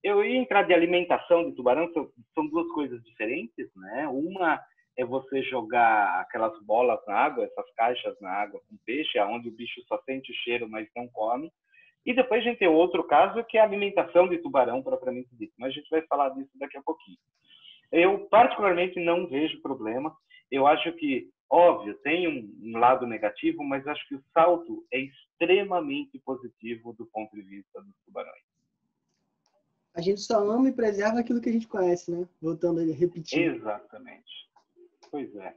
Eu ia entrar de alimentação de tubarão, são duas coisas diferentes, né? Uma é você jogar aquelas bolas na água, essas caixas na água com peixe, onde o bicho só sente o cheiro, mas não come. E depois a gente tem outro caso, que é a alimentação de tubarão, propriamente dito. Mas a gente vai falar disso daqui a pouquinho. Eu, particularmente, não vejo problema. Eu acho que, óbvio, tem um lado negativo, mas acho que o salto é extremamente positivo do ponto de vista dos tubarões. A gente só ama e preserva aquilo que a gente conhece, né? Voltando a repetir. Exatamente. Pois é.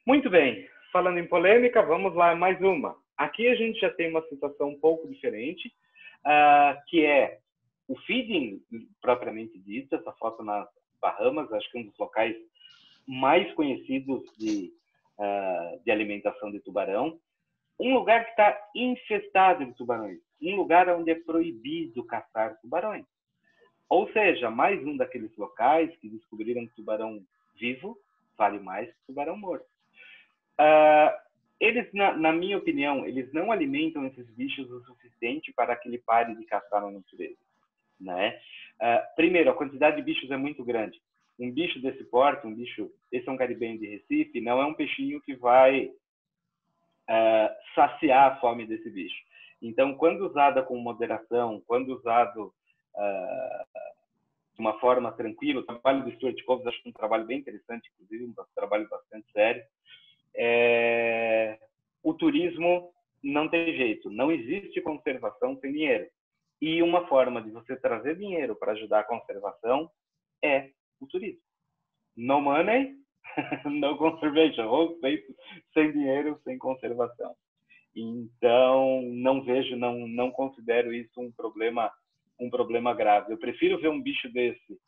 Muito bem. Falando em polêmica, vamos lá, mais uma. Aqui a gente já tem uma situação um pouco diferente, que é o feeding, propriamente dito, essa foto nas Bahamas, acho que é um dos locais mais conhecidos de alimentação de tubarão. Um lugar que está infestado de tubarões. Um lugar onde é proibido caçar tubarões. Ou seja, mais um daqueles locais que descobriram que tubarão vivo vale mais que tubarão morto. Eles, na minha opinião, eles não alimentam esses bichos o suficiente para que ele pare de caçar na natureza, né? Primeiro, a quantidade de bichos é muito grande. Um bicho desse porte, esse é um caribenho de Recife, não é um peixinho que vai saciar a fome desse bicho. Então, quando usada com moderação, quando usado de uma forma tranquila, o trabalho do Stuart Covers acho que é um trabalho bem interessante, inclusive, um trabalho bastante sério. O turismo não tem jeito, não existe conservação sem dinheiro. E uma forma de você trazer dinheiro para ajudar a conservação é o turismo. No money, no conservation, ou sem dinheiro, sem conservação. Então, não vejo, não considero isso um problema grave. Eu prefiro ver um bicho desse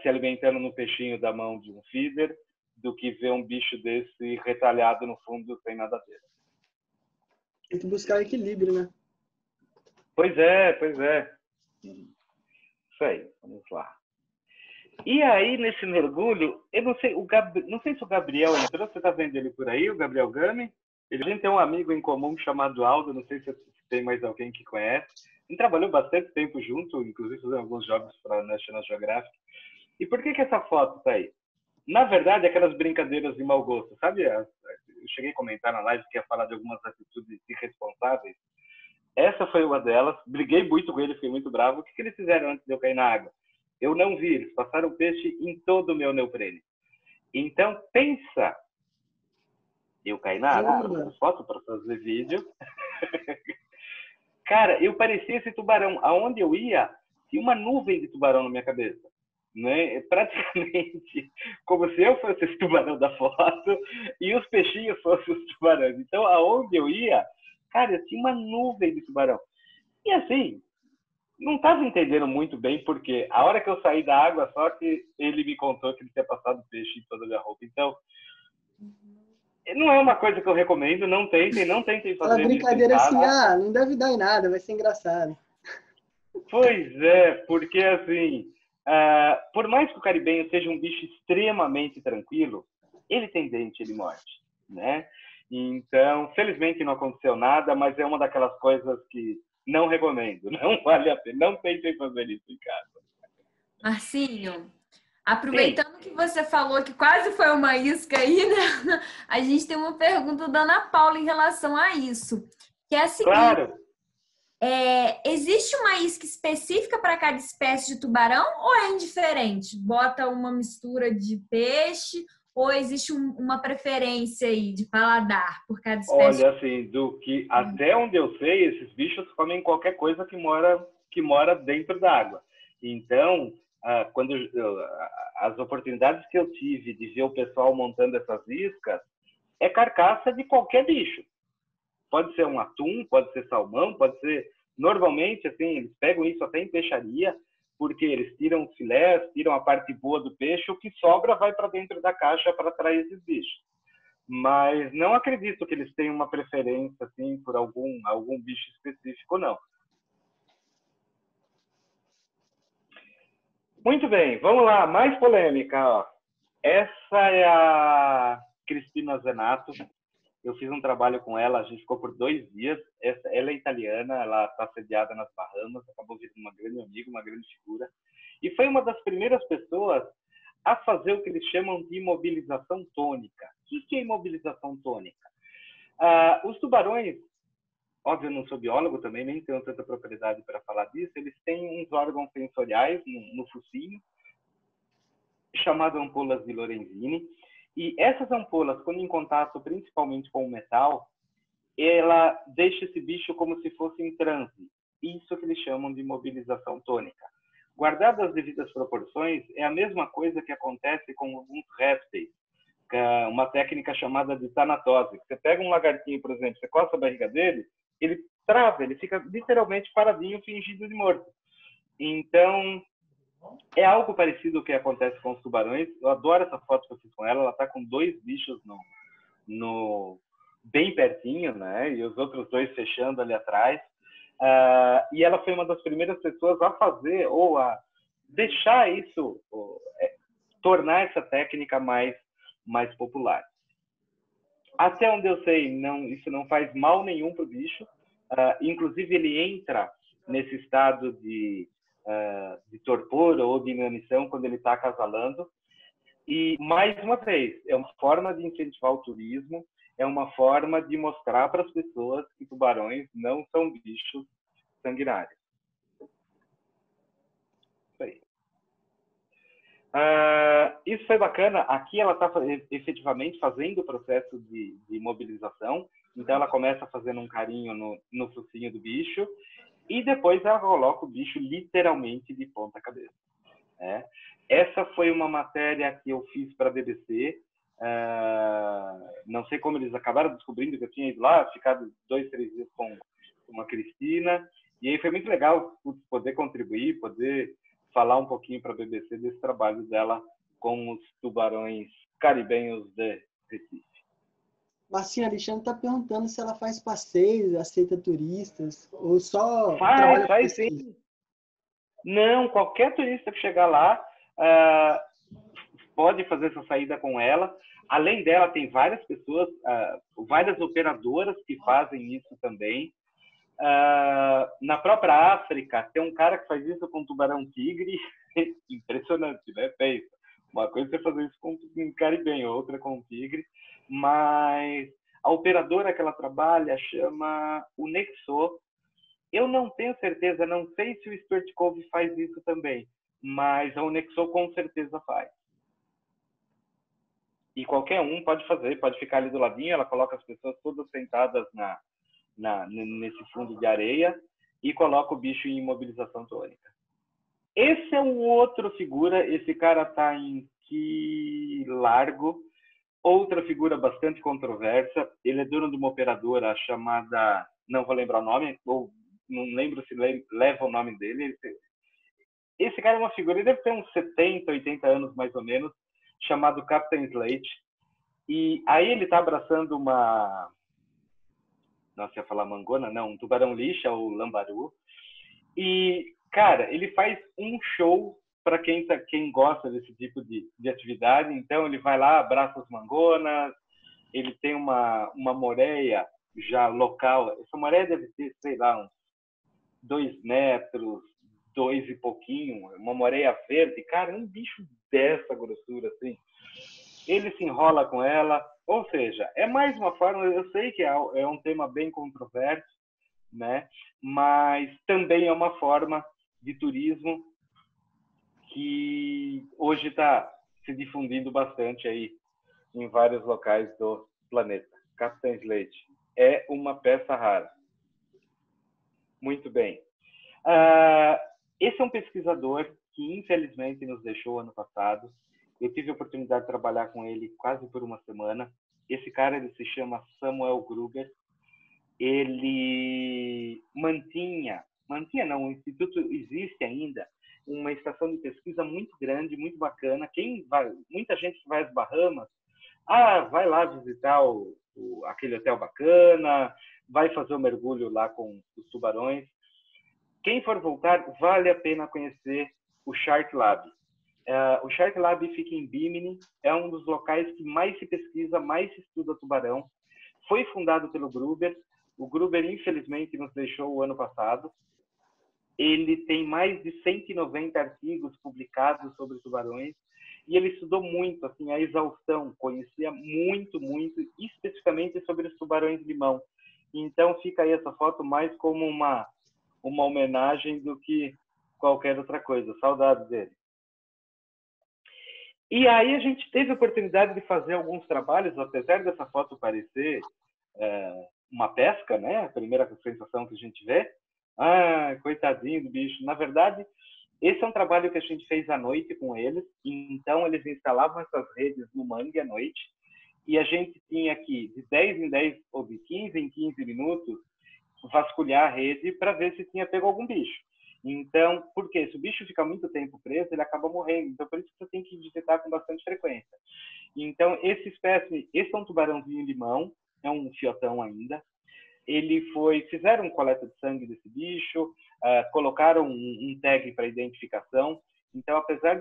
se alimentando no peixinho da mão de um feeder do que ver um bicho desse retalhado no fundo sem nadadeira. Tem que buscar equilíbrio, né? Pois é. Isso aí, vamos lá. E aí, nesse mergulho, eu não sei, não sei se o Gabriel entrou, você está vendo ele por aí, o Gabriel Gami? A gente tem um amigo em comum chamado Aldo, não sei se tem mais alguém que conhece. A gente trabalhou bastante tempo junto, inclusive fazendo alguns jogos para a National Geographic. E por que essa foto está aí? Na verdade, aquelas brincadeiras de mau gosto, sabe? Eu cheguei a comentar na live que ia falar de algumas atitudes irresponsáveis. Essa foi uma delas. Briguei muito com ele, fiquei muito bravo. O que eles fizeram antes de eu cair na água? Eu não vi, eles passaram peixe em todo o meu neoprene. Então, pensa, eu caí na água para fazer foto, para fazer vídeo. Cara, eu parecia esse tubarão. Aonde eu ia, tinha uma nuvem de tubarão na minha cabeça. né? Praticamente como se eu fosse esse tubarão da foto e os peixinhos fossem os tubarões. Então, aonde eu ia, cara, eu tinha uma nuvem de tubarão. E assim, não estava entendendo muito bem, porque a hora que eu saí da água, só que ele me contou que ele tinha passado peixe em toda a minha roupa. Então, não é uma coisa que eu recomendo, não tentem fazer Aquela brincadeira assim, não deve dar em nada, vai ser engraçado. Pois é, porque assim, por mais que o caribenho seja um bicho extremamente tranquilo, ele tem dente, ele morde, né? Então, felizmente não aconteceu nada, mas é uma daquelas coisas que não recomendo, não vale a pena, não tentem fazer isso em casa. Marcinho, aproveitando que você falou que quase foi uma isca aí, né? A gente tem uma pergunta da Ana Paula em relação a isso, que é a seguinte. Claro. Existe uma isca específica para cada espécie de tubarão ou é indiferente? Bota uma mistura de peixe ou existe uma preferência aí de paladar por cada espécie? Olha, assim, até onde eu sei, esses bichos comem qualquer coisa que mora dentro da água. Então, as oportunidades que eu tive de ver o pessoal montando essas iscas é carcaça de qualquer bicho. Pode ser um atum, pode ser salmão, pode ser... Normalmente, assim, eles pegam isso até em peixaria, porque eles tiram os filés, tiram a parte boa do peixe, o que sobra vai para dentro da caixa para atrair esses bichos. Mas não acredito que eles tenham uma preferência, assim, por algum bicho específico, não. Muito bem, vamos lá, mais polêmica, ó. Essa é a Cristina Zenato. Eu fiz um trabalho com ela, a gente ficou por 2 dias. Ela é italiana, ela está sediada nas Bahamas, acabou virando uma grande amiga, uma grande figura. E foi uma das primeiras pessoas a fazer o que eles chamam de imobilização tônica. O que é imobilização tônica? Os tubarões, óbvio, eu não sou biólogo também, nem tenho tanta propriedade para falar disso, eles têm uns órgãos sensoriais no focinho, chamadas ampolas de Lorenzini. E essas ampolas, quando em contato principalmente com o metal, ela deixa esse bicho como se fosse em transe. Isso que eles chamam de imobilização tônica. Guardadas as devidas proporções, é a mesma coisa que acontece com alguns répteis, que é uma técnica chamada de tanatose. Você pega um lagartinho, por exemplo, você coça a barriga dele, ele trava, ele fica literalmente paradinho, fingido de morto. Então, é algo parecido ao que acontece com os tubarões. Eu adoro essa foto que eu fiz com ela. Ela está com 2 bichos bem pertinho, né? E os outros 2 fechando ali atrás. E ela foi uma das primeiras pessoas a fazer ou a deixar isso, tornar essa técnica mais popular. Até onde eu sei, isso não faz mal nenhum para o bicho. Inclusive, ele entra nesse estado de torpor ou de inanição quando ele está acasalando. E, mais uma vez, é uma forma de incentivar o turismo, é uma forma de mostrar para as pessoas que tubarões não são bichos sanguinários. Isso aí. Isso foi bacana. Aqui ela está efetivamente fazendo o processo de imobilização. Então, ela começa fazendo um carinho no focinho do bicho e depois ela coloca o bicho literalmente de ponta cabeça. Essa foi uma matéria que eu fiz para a BBC. Não sei como eles acabaram descobrindo que eu tinha ido lá, ficado 2, 3 dias com a Cristina. E aí foi muito legal poder contribuir, poder falar um pouquinho para a BBC desse trabalho dela com os tubarões caribenhos de Recife. Marcinha, Alexandre está perguntando se ela faz passeios, aceita turistas, ou só faz sim. Não, qualquer turista que chegar lá pode fazer essa saída com ela. Além dela, tem várias pessoas, várias operadoras que fazem isso também. Na própria África, tem um cara que faz isso com tubarão-tigre. Impressionante, né? Pensa. Uma coisa é você fazer isso com um caribenho, outra com um tigre. Mas a operadora que ela trabalha chama o Nexo. Eu não tenho certeza, não sei se o Stuart Cove faz isso também, mas a Unexo com certeza faz. E qualquer um pode fazer, pode ficar ali do ladinho, ela coloca as pessoas todas sentadas nesse fundo de areia e coloca o bicho em imobilização tônica. Esse é um outro figura. Esse cara tá em Que Largo. Outra figura bastante controversa. Ele é dono de uma operadora chamada... Não vou lembrar o nome, ou não lembro se leva o nome dele. Esse cara é uma figura, ele deve ter uns 70, 80 anos mais ou menos, chamado Captain Slate. E aí ele está abraçando uma... Nossa, ia falar mangona? Não, um tubarão-lixa, ou lambaru. E, cara, ele faz um show para quem gosta desse tipo de atividade. Então, ele vai lá, abraça as mangonas, ele tem uma moreia já local. Essa moreia deve ter, sei lá, uns 2 metros, 2 e pouquinho, uma moreia verde. Cara, é um bicho dessa grossura, assim. Ele se enrola com ela, ou seja, é mais uma forma, eu sei que é um tema bem controverso, né? Mas também é uma forma de turismo que hoje está se difundindo bastante aí em vários locais do planeta. Captain Slate é uma peça rara. Muito bem. Esse é um pesquisador que infelizmente nos deixou ano passado. Eu tive a oportunidade de trabalhar com ele quase por uma semana. Esse cara, ele se chama Samuel Gruber. Ele mantinha não, o Instituto existe ainda, uma estação de pesquisa muito grande, muito bacana. Muita gente que vai às Bahamas, vai lá visitar aquele hotel bacana, vai fazer o mergulho lá com os tubarões. Quem for voltar, vale a pena conhecer o Shark Lab. O Shark Lab fica em Bimini, é um dos locais que mais se pesquisa, mais se estuda tubarão. Foi fundado pelo Gruber. O Gruber, infelizmente, nos deixou o ano passado. Ele tem mais de 190 artigos publicados sobre tubarões e ele estudou muito, assim, a exaustão, conhecia muito, muito, especificamente sobre os tubarões-limão. Então, fica aí essa foto mais como uma homenagem do que qualquer outra coisa. Saudades dele. E aí a gente teve a oportunidade de fazer alguns trabalhos, apesar dessa foto parecer uma pesca, né? A primeira sensação que a gente vê. Coitadinho do bicho. Na verdade, esse é um trabalho que a gente fez à noite com eles. Então, eles instalavam essas redes no mangue à noite. E a gente tinha que, de 10 em 10 ou de 15 em 15 minutos, vasculhar a rede para ver se tinha pego algum bicho. Então, porque se o bicho fica muito tempo preso, ele acaba morrendo. Então, por isso que você tem que visitar com bastante frequência. Então, esse é um tubarãozinho limão, é um fiotão ainda. Fizeram coleta de sangue desse bicho, colocaram um tag para identificação. Então, apesar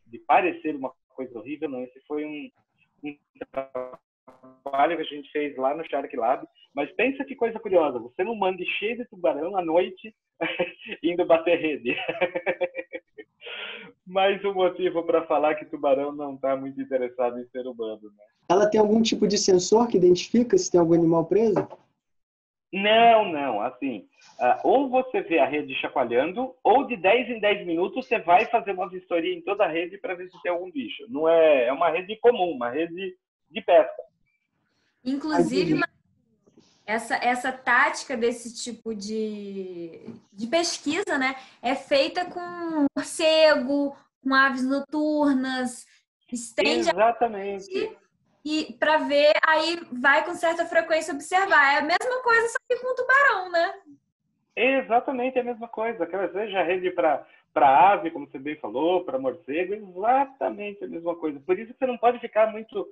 de parecer uma coisa horrível, não, esse foi um trabalho que a gente fez lá no Shark Lab. Mas pensa que coisa curiosa, você num mangue cheio de tubarão à noite, indo bater rede. Mais um motivo para falar que tubarão não está muito interessado em ser humano, né? Ela tem algum tipo de sensor que identifica se tem algum animal preso? Não. Assim, ou você vê a rede chacoalhando, ou de 10 em 10 minutos você vai fazer uma vistoria em toda a rede para ver se tem algum bicho. Não é uma rede comum, uma rede de pesca. Inclusive, essa tática desse tipo de pesquisa, né, é feita com morcego, com aves noturnas, estende Exatamente. E para ver, aí vai com certa frequência observar. É a mesma coisa, só que com tubarão, né? Exatamente a mesma coisa. Aquela seja rede para ave, como você bem falou, para morcego, exatamente a mesma coisa. Por isso que você não pode ficar muito,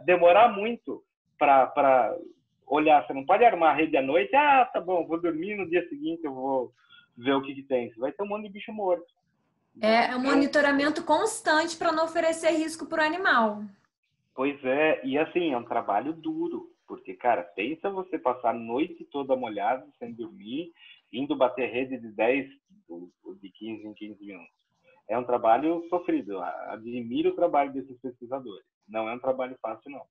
demorar muito para olhar. Você não pode armar a rede à noite. Tá bom, vou dormir, no dia seguinte eu vou ver o que tem. Você vai ter um monte de bicho morto. É um monitoramento constante para não oferecer risco para o animal. Pois é, e assim, é um trabalho duro, porque, cara, pensa você passar a noite toda molhado, sem dormir, indo bater rede de 10 ou de 15 em 15 minutos. É um trabalho sofrido. Admiro o trabalho desses pesquisadores. Não é um trabalho fácil, não.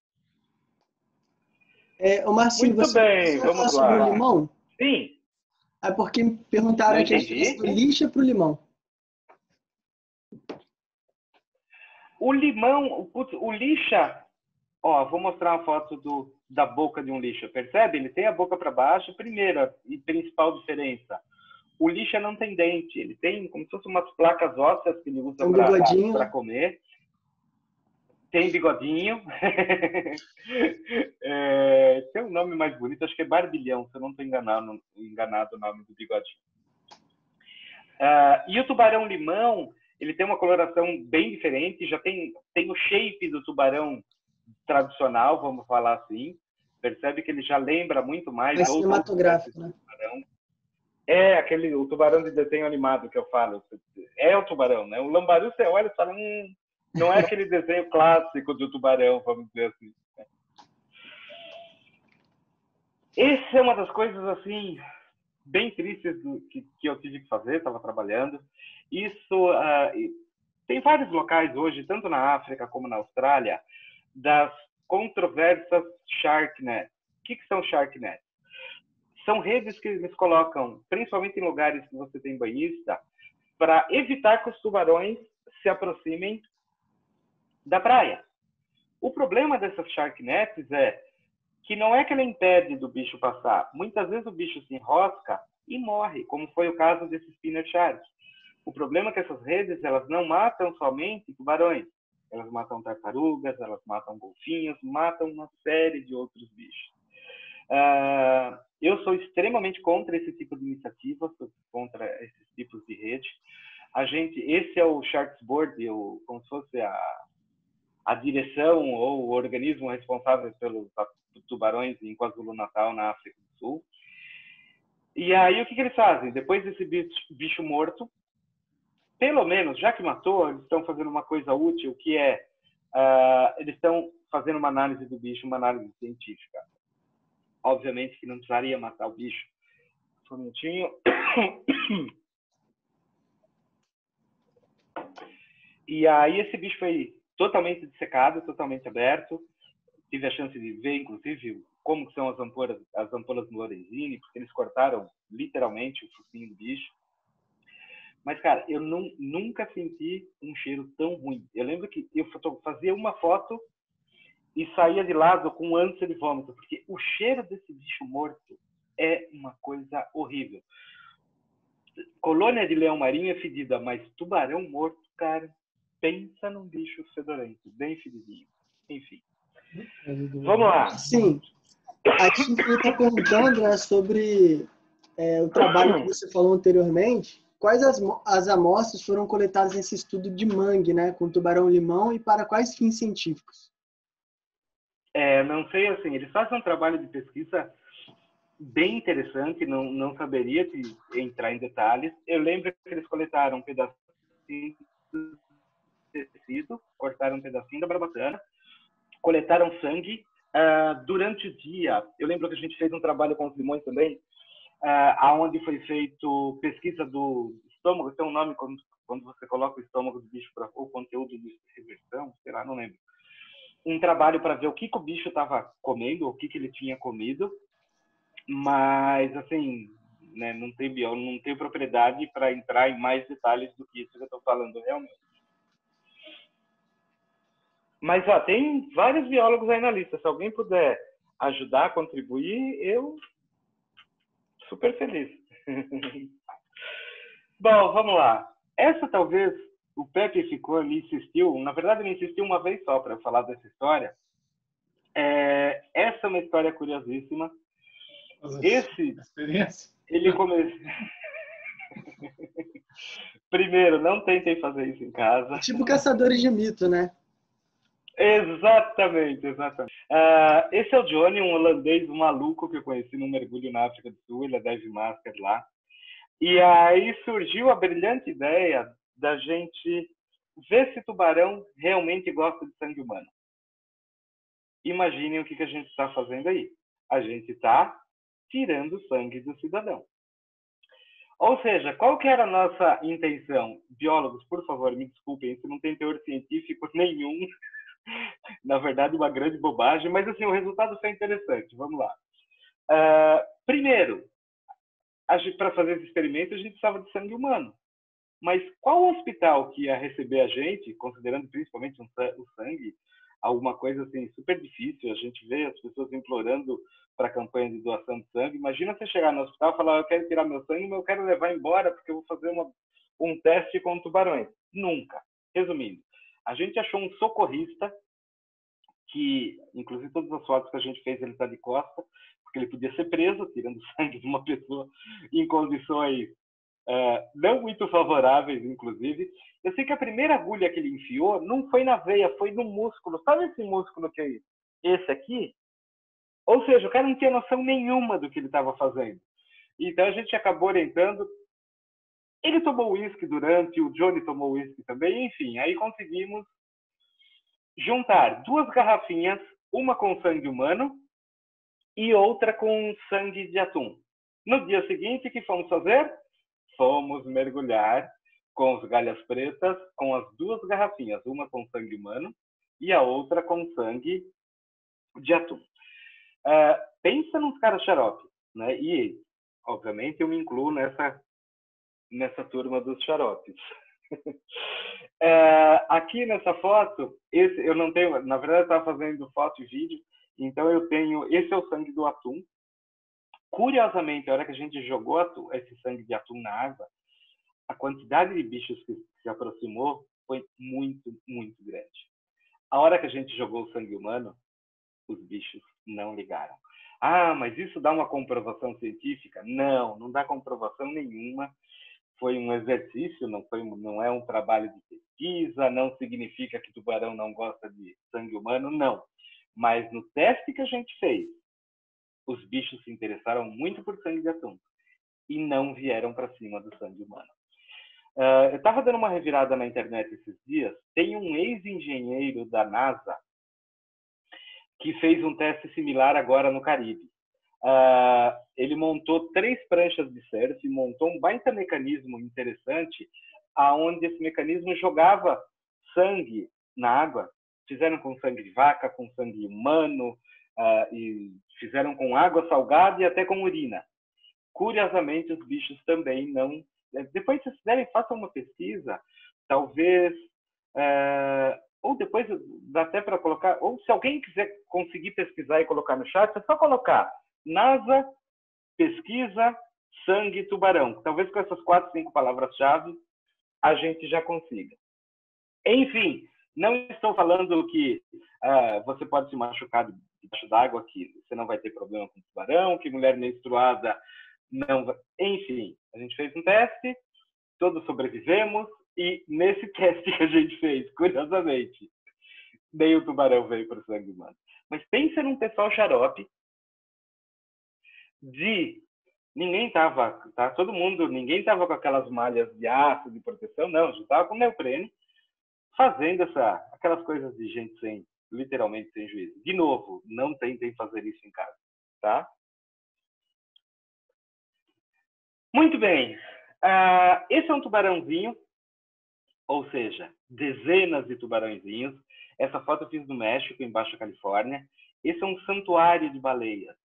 Marcinho, muito bem, vamos lá. Sobre o limão? Sim. É porque me perguntaram aqui a diferença do lixa para o limão. O limão, o lixa, vou mostrar uma foto da boca de um lixa, percebe? Ele tem a boca para baixo. Primeira e principal diferença, O lixa não tem dente, ele tem como se fossem umas placas ósseas que ele usa para comer. Tem bigodinho. Tem um nome mais bonito, acho que é barbilhão, se eu não estou enganado o nome do bigodinho. E o tubarão-limão, ele tem uma coloração bem diferente, já tem o shape do tubarão tradicional, vamos falar assim. Percebe que ele já lembra muito mais. É cinematográfico, né? O tubarão de desenho animado que eu falo. É o tubarão, né? O lambari, você olha e fala, não é aquele desenho clássico do tubarão, vamos dizer assim. Essa é uma das coisas, assim, bem tristes que eu tive que fazer, estava trabalhando. Isso, tem vários locais hoje, tanto na África como na Austrália, das controversas SharkNet. O que são SharkNet? São redes que eles colocam, principalmente em lugares que você tem banhista, para evitar que os tubarões se aproximem da praia. O problema dessas SharkNets é que não é que ela impede do bicho passar. Muitas vezes o bicho se enrosca e morre, como foi o caso desse Spinner Shark. O problema é que essas redes, elas não matam somente tubarões. Elas matam tartarugas, elas matam golfinhos, matam uma série de outros bichos. Eu sou extremamente contra esse tipo de iniciativa, sou contra esses tipos de rede. Esse é o Sharks Board, como se fosse a direção ou o organismo responsável pelos tubarões em KwaZulu-Natal, na África do Sul. E aí, o que eles fazem? Depois desse bicho morto, pelo menos, já que matou, eles estão fazendo uma coisa útil, que é, eles estão fazendo uma análise do bicho, uma análise científica. Obviamente que não precisaria matar o bicho. Só um minutinho. E aí esse bicho foi totalmente dissecado, totalmente aberto. Tive a chance de ver, inclusive, como são as ampolas no Lorenzini, porque eles cortaram literalmente o focinho do bicho. Mas, cara, eu nunca senti um cheiro tão ruim. Eu lembro que eu fazia uma foto e saía de lado com ânsia de vômito, porque o cheiro desse bicho morto é uma coisa horrível. Colônia de leão marinho é fedida, mas tubarão morto, cara, pensa num bicho fedorento, bem fedidinho. Enfim. Vamos lá. Sim. A gente está perguntando, né, sobre o trabalho que você falou anteriormente. Quais as amostras foram coletadas nesse estudo de mangue, né, com tubarão-limão, e para quais fins científicos? Não sei, assim, eles fazem um trabalho de pesquisa bem interessante, não saberia entrar em detalhes. Eu lembro que eles coletaram um pedacinho de tecido, cortaram um pedacinho da barbatana, coletaram sangue durante o dia. Eu lembro que a gente fez um trabalho com os limões também, aonde foi feito pesquisa do estômago, tem um nome quando você coloca o estômago do bicho para o conteúdo de reversão, sei lá, não lembro. Um trabalho para ver o que o bicho estava comendo, o que ele tinha comido, mas assim, né, não tenho propriedade para entrar em mais detalhes do que isso que eu estou falando realmente. Mas tem vários biólogos aí na lista. Se alguém puder ajudar, contribuir, eu super feliz. Bom, vamos lá. Essa talvez o Pepe me insistiu, na verdade ele insistiu uma vez só para falar dessa história. Essa é uma história curiosíssima. Ele começou... Primeiro, não tentem fazer isso em casa. Tipo caçadores de mito, né? Exatamente. Esse é o Johnny, um holandês maluco que eu conheci num mergulho na África do Sul. Ele é dive master lá. E aí surgiu a brilhante ideia da gente ver se tubarão realmente gosta de sangue humano. Imaginem o que a gente está fazendo aí. A gente está tirando o sangue do cidadão. Ou seja, qual que era a nossa intenção? Biólogos, por favor, me desculpem, isso não tem teor científico nenhum. Na verdade, uma grande bobagem, mas assim, o resultado foi interessante. Vamos lá. Primeiro, para fazer esse experimento, a gente precisava de sangue humano. Mas qual hospital que ia receber a gente, considerando principalmente o sangue, alguma coisa assim super difícil. A gente vê as pessoas implorando para a campanha de doação de sangue. Imagina você chegar no hospital e falar: eu quero tirar meu sangue, mas eu quero levar embora porque eu vou fazer um teste com tubarões. Nunca. Resumindo, a gente achou um socorrista que, inclusive, todas as fotos que a gente fez, ele está de costa, porque ele podia ser preso, tirando sangue de uma pessoa em condições não muito favoráveis, inclusive. Eu sei que a primeira agulha que ele enfiou não foi na veia, foi no músculo. Sabe esse músculo que é esse aqui? Ou seja, o cara não tinha noção nenhuma do que ele estava fazendo. Então, a gente acabou orientando. Ele tomou uísque durante, o Johnny tomou uísque também, enfim. Aí conseguimos juntar 2 garrafinhas, uma com sangue humano e outra com sangue de atum. No dia seguinte, o que fomos fazer? Fomos mergulhar com os galhas pretas, com as 2 garrafinhas, uma com sangue humano e a outra com sangue de atum. Pensa nos caras xarope, né? E, obviamente, eu me incluo nessa turma dos xaropes. Aqui nessa foto, eu não tenho, na verdade eu estava fazendo foto e vídeo, então eu tenho, esse é o sangue do atum. Curiosamente, a hora que a gente jogou esse sangue de atum na água, a quantidade de bichos que se aproximou foi muito, muito grande. A hora que a gente jogou o sangue humano, os bichos não ligaram. Ah, mas isso dá uma comprovação científica? Não, não dá comprovação nenhuma. Foi um exercício, não é um trabalho de pesquisa, não significa que tubarão não gosta de sangue humano, não. Mas no teste que a gente fez, os bichos se interessaram muito por sangue de atum e não vieram para cima do sangue humano. Eu estava dando uma revirada na internet esses dias, tem um ex-engenheiro da NASA que fez um teste similar agora no Caribe. Ele montou 3 pranchas de surf, montou um baita mecanismo interessante, aonde esse mecanismo jogava sangue na água. Fizeram com sangue de vaca, com sangue humano, e fizeram com água salgada e até com urina. Curiosamente, os bichos também não... Depois, se vocês quiserem, façam uma pesquisa, talvez... ou depois dá até para colocar... Ou se alguém quiser conseguir pesquisar e colocar no chat, é só colocar NASA, pesquisa, sangue, tubarão. Talvez com essas 4, 5 palavras-chave a gente já consiga. Enfim, não estou falando que você pode se machucar debaixo d'água, que você não vai ter problema com tubarão, que mulher menstruada não vai... Enfim, a gente fez um teste, todos sobrevivemos, e nesse teste que a gente fez, curiosamente, nem o tubarão veio para o sangue humano. Mas pensa num pessoal xarope ninguém estava, tá? Todo mundo, ninguém estava com aquelas malhas de aço de proteção, não, a gente estava com neoprene, fazendo aquelas coisas de gente literalmente sem juízo. De novo, não tentem fazer isso em casa, tá? Muito bem. Esse é um tubarãozinho, ou seja, dezenas de tubarãozinhos. Essa foto eu fiz no México, em Baixa Califórnia. Esse é um santuário de baleias.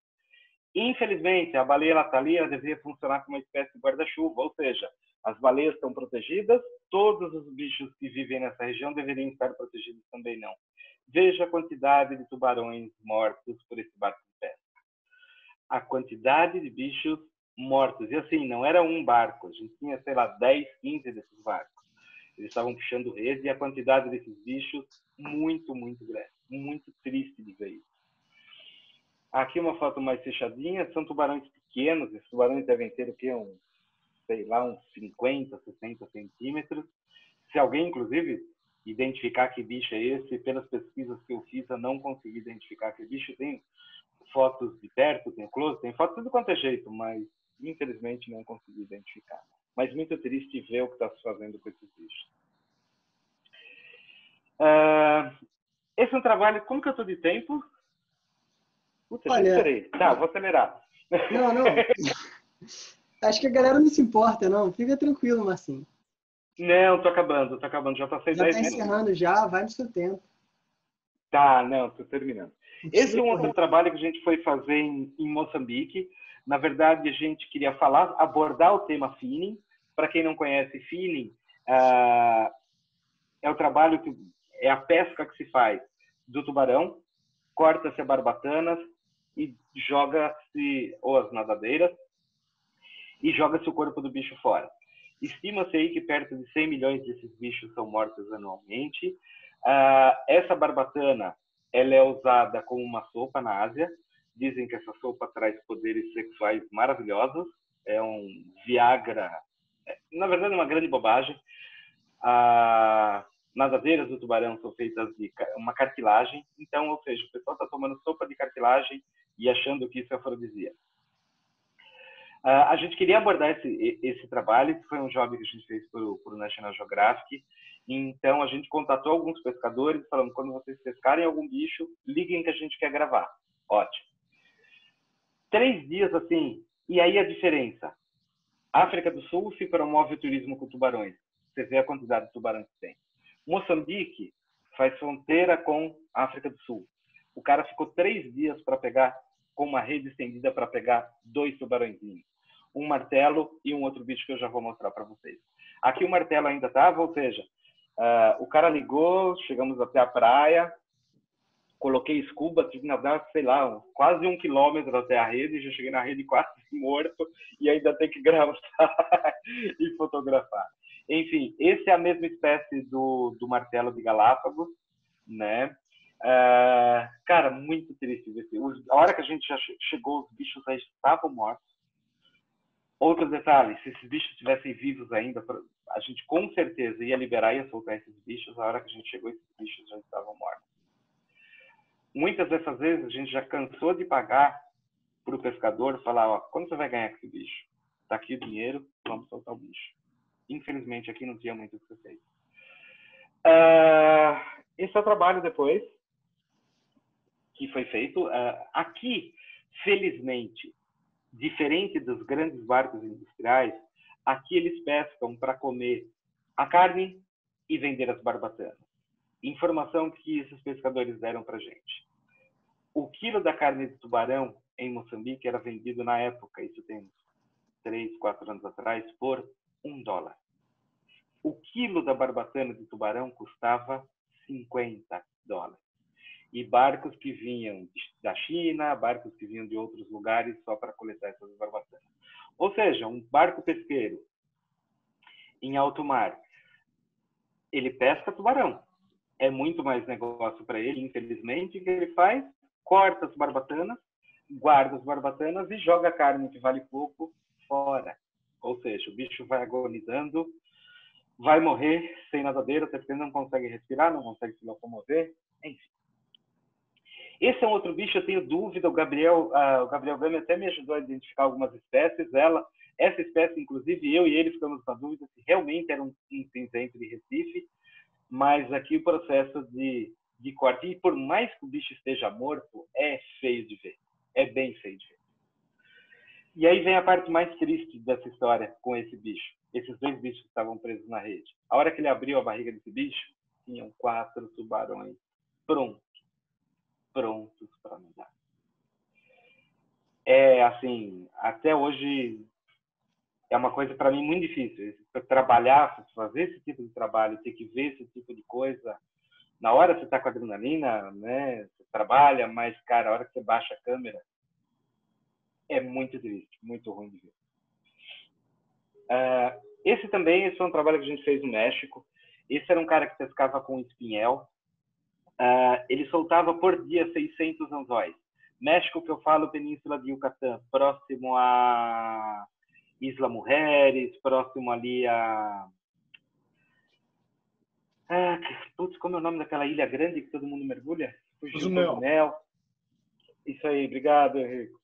Infelizmente, a baleia está ali, ela deveria funcionar como uma espécie de guarda-chuva, ou seja, as baleias estão protegidas, todos os bichos que vivem nessa região deveriam estar protegidos também não. Veja a quantidade de tubarões mortos por esse barco de pesca. A quantidade de bichos mortos. E assim, não era um barco, a gente tinha, sei lá, 10, 15 desses barcos. Eles estavam puxando rede e a quantidade desses bichos muito, muito grande. Muito triste de ver isso. Aqui uma foto mais fechadinha, são tubarões pequenos, esses tubarões devem ter o quê? Sei lá, uns 50, 60 centímetros. Se alguém, inclusive, identificar que bicho é esse, pelas pesquisas que eu fiz, eu não consegui identificar que bicho. Tem fotos de perto, tem close, tem fotos de tudo quanto é jeito, mas infelizmente não consegui identificar. Mas muito triste ver o que está se fazendo com esses bichos. Esse é um trabalho... Como que eu estou de tempo? Puta, já esperei. Tá, vou acelerar. Não. Acho que a galera não se importa, não. Fica tranquilo, Marcinho. Não, tô acabando. Já passei 10 minutos. Já tá encerrando já, vai no seu tempo. Tá, não, tô terminando. Esse é um outro trabalho que a gente foi fazer em Moçambique. Na verdade, a gente queria abordar o tema finning. Para quem não conhece, finning é o trabalho é a pesca que se faz do tubarão, corta-se a barbatanas e joga-se, ou as nadadeiras, e joga-se o corpo do bicho fora. Estima-se aí que perto de 100 milhões desses bichos são mortos anualmente. Essa barbatana, ela é usada como uma sopa na Ásia. Dizem que essa sopa traz poderes sexuais maravilhosos. É um Viagra. Na verdade, é uma grande bobagem. Nadadeiras do tubarão são feitas de uma cartilagem. Então, ou seja, o pessoal está tomando sopa de cartilagem e achando que isso é afrodisíaco. A gente queria abordar esse trabalho, que foi um job que a gente fez para o National Geographic. Então, a gente contatou alguns pescadores, falando, quando vocês pescarem algum bicho, liguem que a gente quer gravar. Ótimo. 3 dias assim, e aí a diferença. África do Sul se promove o turismo com tubarões. Você vê a quantidade de tubarões que tem. Moçambique faz fronteira com a África do Sul. O cara ficou 3 dias para pegar, com uma rede estendida para pegar 2 tubarõezinhos. Um martelo e um outro bicho que eu já vou mostrar para vocês. Aqui o martelo ainda estava, ou seja, o cara ligou, chegamos até a praia, coloquei scuba, tive que nadar, sei lá, quase 1 quilômetro até a rede, já cheguei na rede quase morto e ainda tem que gravar e fotografar. Enfim, esse é a mesma espécie do martelo de Galápagos, né? Cara, muito triste. A hora que a gente já chegou, os bichos já estavam mortos. Outro detalhe, se esses bichos estivessem vivos ainda, a gente com certeza ia liberar e ia soltar esses bichos. A hora que a gente chegou, esses bichos já estavam mortos. Muitas dessas vezes a gente já cansou de pagar para o pescador, falar, ó, quando você vai ganhar com esse bicho? Tá aqui o dinheiro, vamos soltar o bicho. Infelizmente aqui não tinha muito o que ser feito. Esse é o trabalho depois que foi feito. Aqui, felizmente, diferente dos grandes barcos industriais, aqui eles pescam para comer a carne e vender as barbatanas. Informação que esses pescadores deram para a gente. O quilo da carne de tubarão em Moçambique era vendido na época, isso tem uns 3, 4 anos atrás, por $1. O quilo da barbatana de tubarão custava $50. E barcos que vinham da China, barcos que vinham de outros lugares só para coletar essas barbatanas. Ou seja, um barco pesqueiro em alto mar, ele pesca tubarão. É muito mais negócio para ele, infelizmente. O que ele faz? Corta as barbatanas, guarda as barbatanas e joga a carne que vale pouco fora. Ou seja, o bicho vai agonizando, vai morrer sem nadadeira, até porque não consegue respirar, não consegue se locomover, enfim. Esse é um outro bicho, eu tenho dúvida, o Gabriel Gami até me ajudou a identificar algumas espécies. Essa espécie, inclusive, eu e ele ficamos na dúvida se realmente era um cinzento de Recife, mas aqui o processo de corte, e por mais que o bicho esteja morto, é feio de ver, é bem feio de ver. E aí vem a parte mais triste dessa história com esse bicho, esses 2 bichos que estavam presos na rede. A hora que ele abriu a barriga desse bicho, tinham 4 tubarões prontos para nadar. É assim, até hoje é uma coisa para mim muito difícil. Trabalhar, fazer esse tipo de trabalho, ter que ver esse tipo de coisa. Na hora você está com adrenalina, né? Você trabalha, mas, cara, a hora que você baixa a câmera, é muito triste, muito ruim de ver. Esse foi um trabalho que a gente fez no México. Esse era um cara que pescava com espinhel. Ele soltava por dia 600 anzóis. México, que eu falo, Península de Yucatán, próximo a Isla Mujeres, próximo ali a... putz, como é o nome daquela ilha grande que todo mundo mergulha? Cozumel. Isso aí, obrigado, Henrico.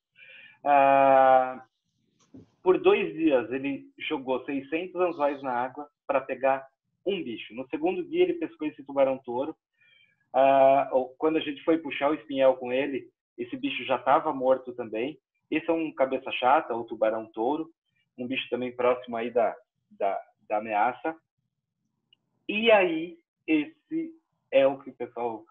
Por 2 dias, ele jogou 600 anzóis na água para pegar um bicho. No segundo dia, ele pescou esse tubarão-touro. Quando a gente foi puxar o espinhel com ele, esse bicho já estava morto também. Esse é um cabeça chata, ou tubarão-touro, um bicho também próximo aí da ameaça. E aí, esse é o que o pessoal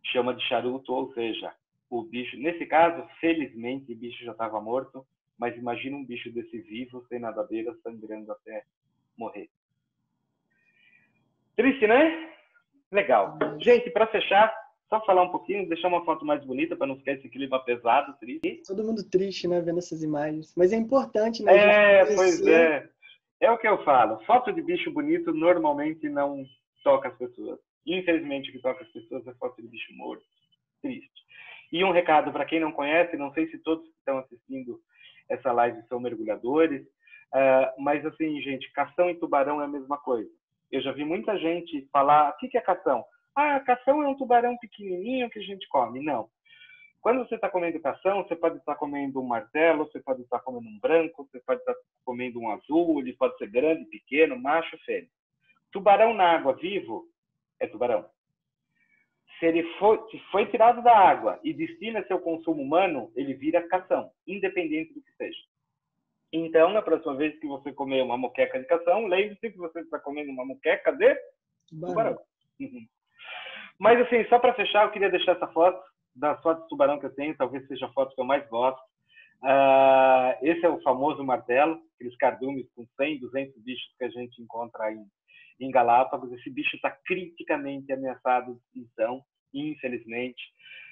chama de charuto, ou seja, o bicho, nesse caso, felizmente, o bicho já estava morto, mas imagina um bicho desse vivo, sem nadadeira, sangrando até morrer. Triste, né? Legal. Gente, para fechar, só falar um pouquinho, deixar uma foto mais bonita para não ficar esse clima pesado, triste. Todo mundo triste, né, vendo essas imagens. Mas é importante, né? Pois é. É o que eu falo. Foto de bicho bonito normalmente não toca as pessoas. Infelizmente, o que toca as pessoas é foto de bicho morto. Triste. E um recado para quem não conhece, não sei se todos que estão assistindo essa live são mergulhadores, mas assim, gente, cação e tubarão é a mesma coisa. Eu já vi muita gente falar, o que é cação? Cação é um tubarão pequenininho que a gente come. Não. Quando você está comendo cação, você pode estar comendo um martelo, você pode estar comendo um branco, você pode estar comendo um azul, ele pode ser grande, pequeno, macho, fêmea. Tubarão na água vivo é tubarão. Se ele foi tirado da água e destina seu consumo humano, ele vira cação, independente do que seja. Então, na próxima vez que você comer uma moqueca de cação, lembre-se que você está comendo uma moqueca de tubarão. Mas, assim, só para fechar, eu queria deixar essa foto, das fotos de tubarão que eu tenho, talvez seja a foto que eu mais gosto. Esse é o famoso martelo, aqueles cardumes com 100, 200 bichos que a gente encontra em Galápagos. Esse bicho está criticamente ameaçado de extinção, infelizmente.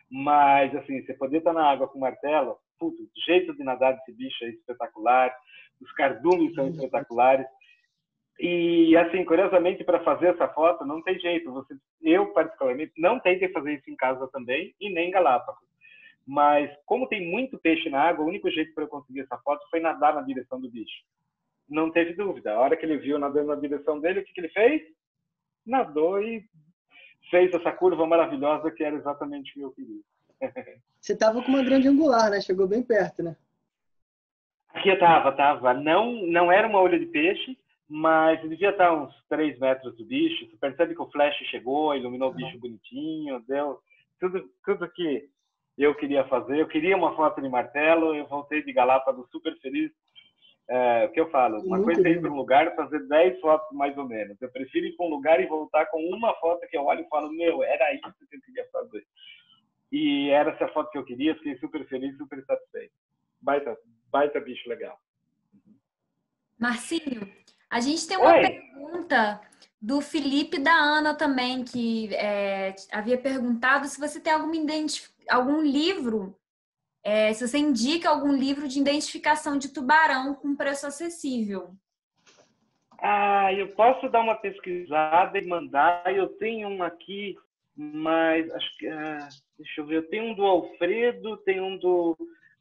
Mas, assim, você poder estar na água com martelo, o jeito de nadar desse bicho é espetacular, os cardumes são espetaculares. E, assim, curiosamente, para fazer essa foto, não tem jeito. Eu, particularmente, não tentei fazer isso em casa também, e nem em Galápagos. Mas, como tem muito peixe na água, o único jeito para eu conseguir essa foto foi nadar na direção do bicho. Não teve dúvida. A hora que ele viu nadando na direção dele, o que ele fez? Nadou e fez essa curva maravilhosa que era exatamente o que eu queria. Você estava com uma grande angular, né? Chegou bem perto, né? Aqui eu tava. Não era uma olha de peixe, mas devia estar uns 3 metros do bicho. Você percebe que o flash chegou, iluminou o bicho bonitinho, deu tudo que eu queria fazer. Eu queria uma foto de martelo, eu voltei de Galápagos super feliz. O que eu falo, uma coisa é ir para um lugar e fazer 10 fotos mais ou menos. Eu prefiro ir para um lugar e voltar com uma foto que eu olho e falo, era isso que eu queria fazer. E era essa foto que eu queria, fiquei super feliz, super satisfeito. Baita bicho legal. Marcinho, a gente tem uma pergunta do Felipe e da Ana também, que havia perguntado se você tem algum livro, se você indica algum livro de identificação de tubarão com preço acessível. Eu posso dar uma pesquisada e mandar. Eu tenho um aqui, mas acho que... deixa eu ver. Eu tenho um do Alfredo, tenho um do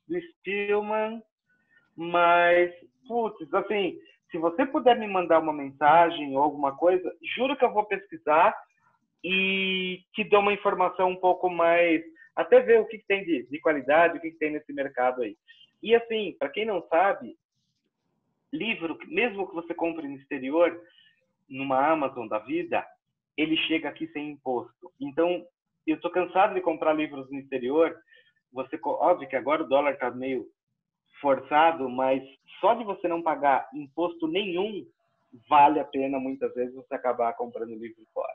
Spielman, mas, assim, se você puder me mandar uma mensagem ou alguma coisa, juro que eu vou pesquisar e te dou uma informação um pouco mais, até ver o que tem de qualidade, o que tem nesse mercado aí. E, assim, para quem não sabe, livro, mesmo que você compre no exterior, numa Amazon da vida, ele chega aqui sem imposto. Então, eu estou cansado de comprar livros no exterior. Óbvio que agora o dólar está meio forçado, mas só de você não pagar imposto nenhum, vale a pena, muitas vezes, você acabar comprando livro fora.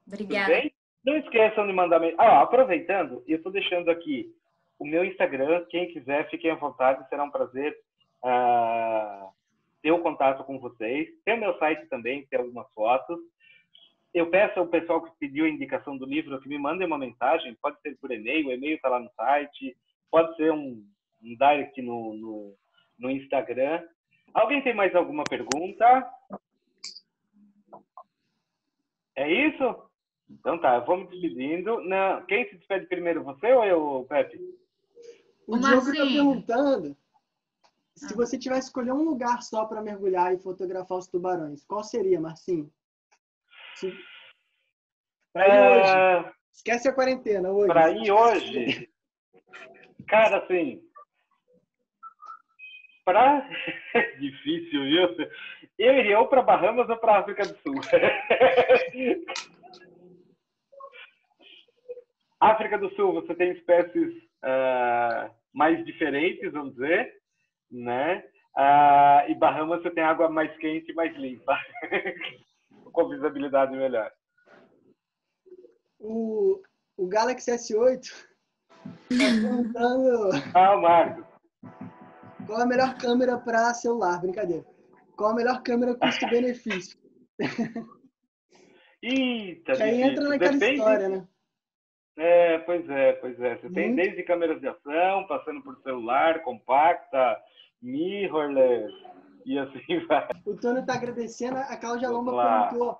Obrigada. Tudo bem? Não esqueçam de mandar... aproveitando, eu estou deixando aqui o meu Instagram. Quem quiser, fiquem à vontade, será um prazer ter o contato com vocês. Tem o meu site também, tem algumas fotos. Eu peço ao pessoal que pediu a indicação do livro que me mandem uma mensagem, pode ser por e-mail, o e-mail está lá no site, pode ser um direct no Instagram. Alguém tem mais alguma pergunta? É isso? Então tá, eu vou me despedindo. Não, quem se despede primeiro, você ou eu, Pepe? O Diogo está perguntando se você tivesse escolher um lugar só para mergulhar e fotografar os tubarões, qual seria, Marcinho? Para ir hoje. Esquece a quarentena hoje. Para ir hoje? Cara, assim... Difícil, viu? Eu iria ou para Bahamas ou para África do Sul. África do Sul, você tem espécies mais diferentes, vamos dizer, né? E Bahamas, você tem água mais quente e mais limpa. Com visibilidade melhor. O Galaxy S8 está perguntando... Marcos. Qual a melhor câmera para celular? Brincadeira. Qual a melhor câmera custo-benefício? Eita, Que aí entra naquela história, né? Pois é. Você tem desde câmeras de ação, passando por celular, compacta, mirrorless, e assim vai. O Tony tá agradecendo. A Cláudia Lomba perguntou: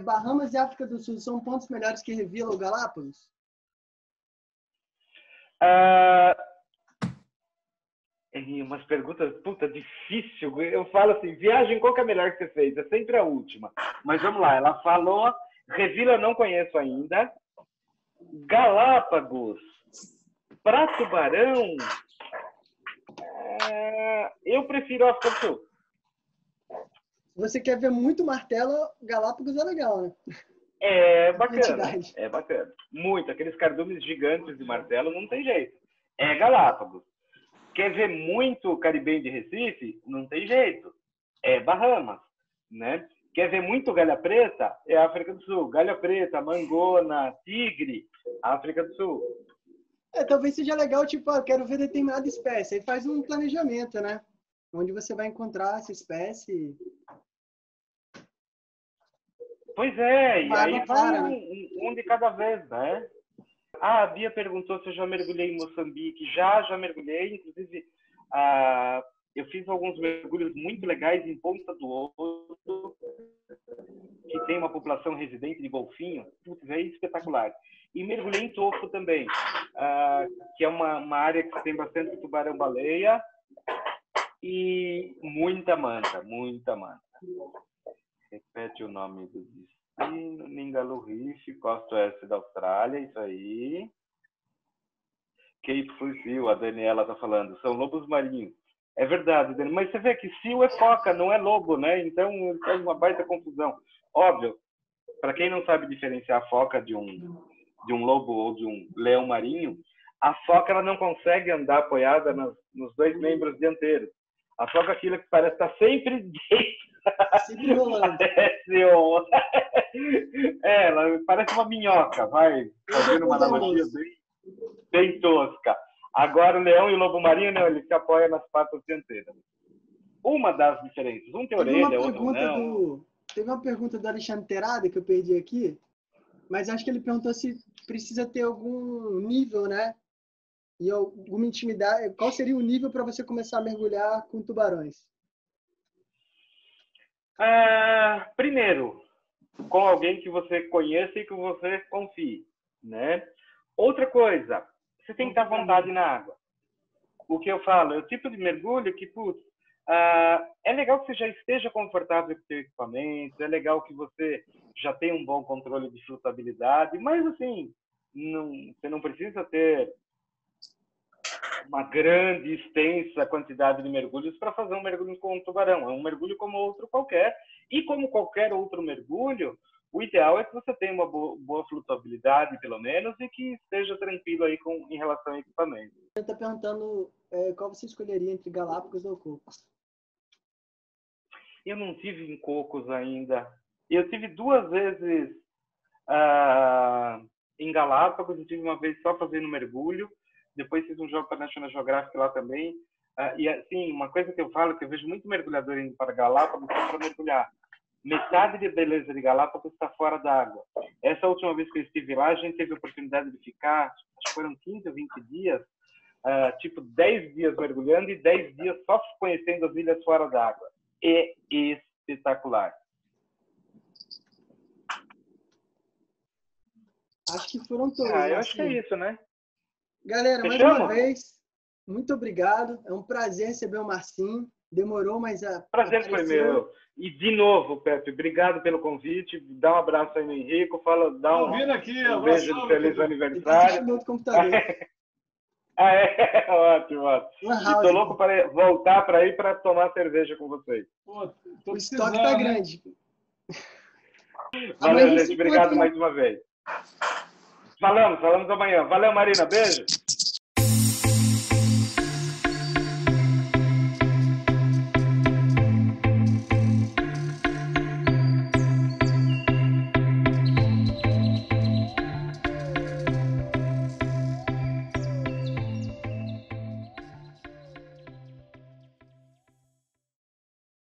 Bahamas e África do Sul são pontos melhores que Revilla ou Galápagos? Umas perguntas, puta, difícil. Eu falo assim, viagem, qual que é a melhor que você fez? É sempre a última. Mas vamos lá, ela falou, Revilla eu não conheço ainda. Galápagos, para tubarão, eu prefiro África do Sul. Se você quer ver muito martelo, Galápagos é legal, né? É bacana. Muito, aqueles cardumes gigantes de martelo não tem jeito. É Galápagos. Quer ver muito caribenho de Recife? Não tem jeito. É Bahamas, né? Quer ver muito galha preta? É África do Sul. Galha preta, mangona, tigre, África do Sul. Talvez seja legal, tipo, quero ver determinada espécie. Aí faz um planejamento, né? Onde você vai encontrar essa espécie. Pois é, e aí vai né? um de cada vez, né? A Bia perguntou se eu já mergulhei em Moçambique. Já mergulhei. Inclusive, eu fiz alguns mergulhos muito legais em Ponta do Ouro, que tem uma população residente de golfinho. Putz, é espetacular. E mergulhei em Tofo também, que é uma área que tem bastante tubarão-baleia e muita manta. Repete o nome do destino. Ningaloo Reef, costa oeste da Austrália, isso aí. Cape Seal, a Daniela está falando, são lobos marinhos. É verdade, Daniela, mas você vê que seal é foca, não é lobo, né? Então faz uma baita confusão. Óbvio, para quem não sabe diferenciar a foca de um lobo ou de um leão marinho, a foca ela não consegue andar apoiada nos dois membros dianteiros. A foca aquilo que parece estar sempre sempre rolando. Ela parece uma minhoca, vai fazendo uma analogia bem tosca. Agora o leão e o lobo marinho, não, ele se apoia nas patas dianteiras. Uma das diferenças, um tem orelha, outro não. Teve uma pergunta do Alexandre Terada que eu perdi aqui, mas acho que ele perguntou se precisa ter algum nível, né? E alguma intimidade. Qual seria o nível para você começar a mergulhar com tubarões? Primeiro, com alguém que você conheça e que você confie, né? Outra coisa, você tem que estar à vontade na água. O que eu falo, é o tipo de mergulho que, é legal que você já esteja confortável com o seu equipamento, é legal que você já tenha um bom controle de flutuabilidade, mas, assim, você não precisa ter uma grande, extensa quantidade de mergulhos para fazer um mergulho com um tubarão. É um mergulho como outro qualquer. E como qualquer outro mergulho, o ideal é que você tenha uma boa flutuabilidade, pelo menos, e que esteja tranquilo aí em relação ao equipamento. Ele está perguntando qual você escolheria entre Galápagos ou Cocos? Eu não tive em Cocos ainda. Eu tive 2 vezes em Galápagos. Eu tive uma vez só fazendo mergulho. Depois fiz um jogo para a National Geographic lá também. E, assim, uma coisa que eu falo, que eu vejo muito mergulhador indo para Galápagos só para mergulhar. Metade da beleza de Galápagos está fora d'água. Essa última vez que eu estive lá, a gente teve a oportunidade de ficar, acho que foram 15 ou 20 dias, tipo 10 dias mergulhando e 10 dias só conhecendo as ilhas fora d'água. É espetacular. Acho que foram todos. Eu acho que é isso, né? Galera, mais uma vez, muito obrigado. É um prazer receber o Marcinho. Demorou, mas prazer foi meu. E de novo, Pepe, obrrógado pelo convite. Dá um abraço aí no Henrico, dá um beijo de feliz aniversário. No computador. Ótimo. E tô louco para voltar para ir para tomar cerveja com vocês. O estoque tá grande. Valeu, gente. Obrigado mais uma vez. Falamos amanhã. Valeu, Marina. Beijo.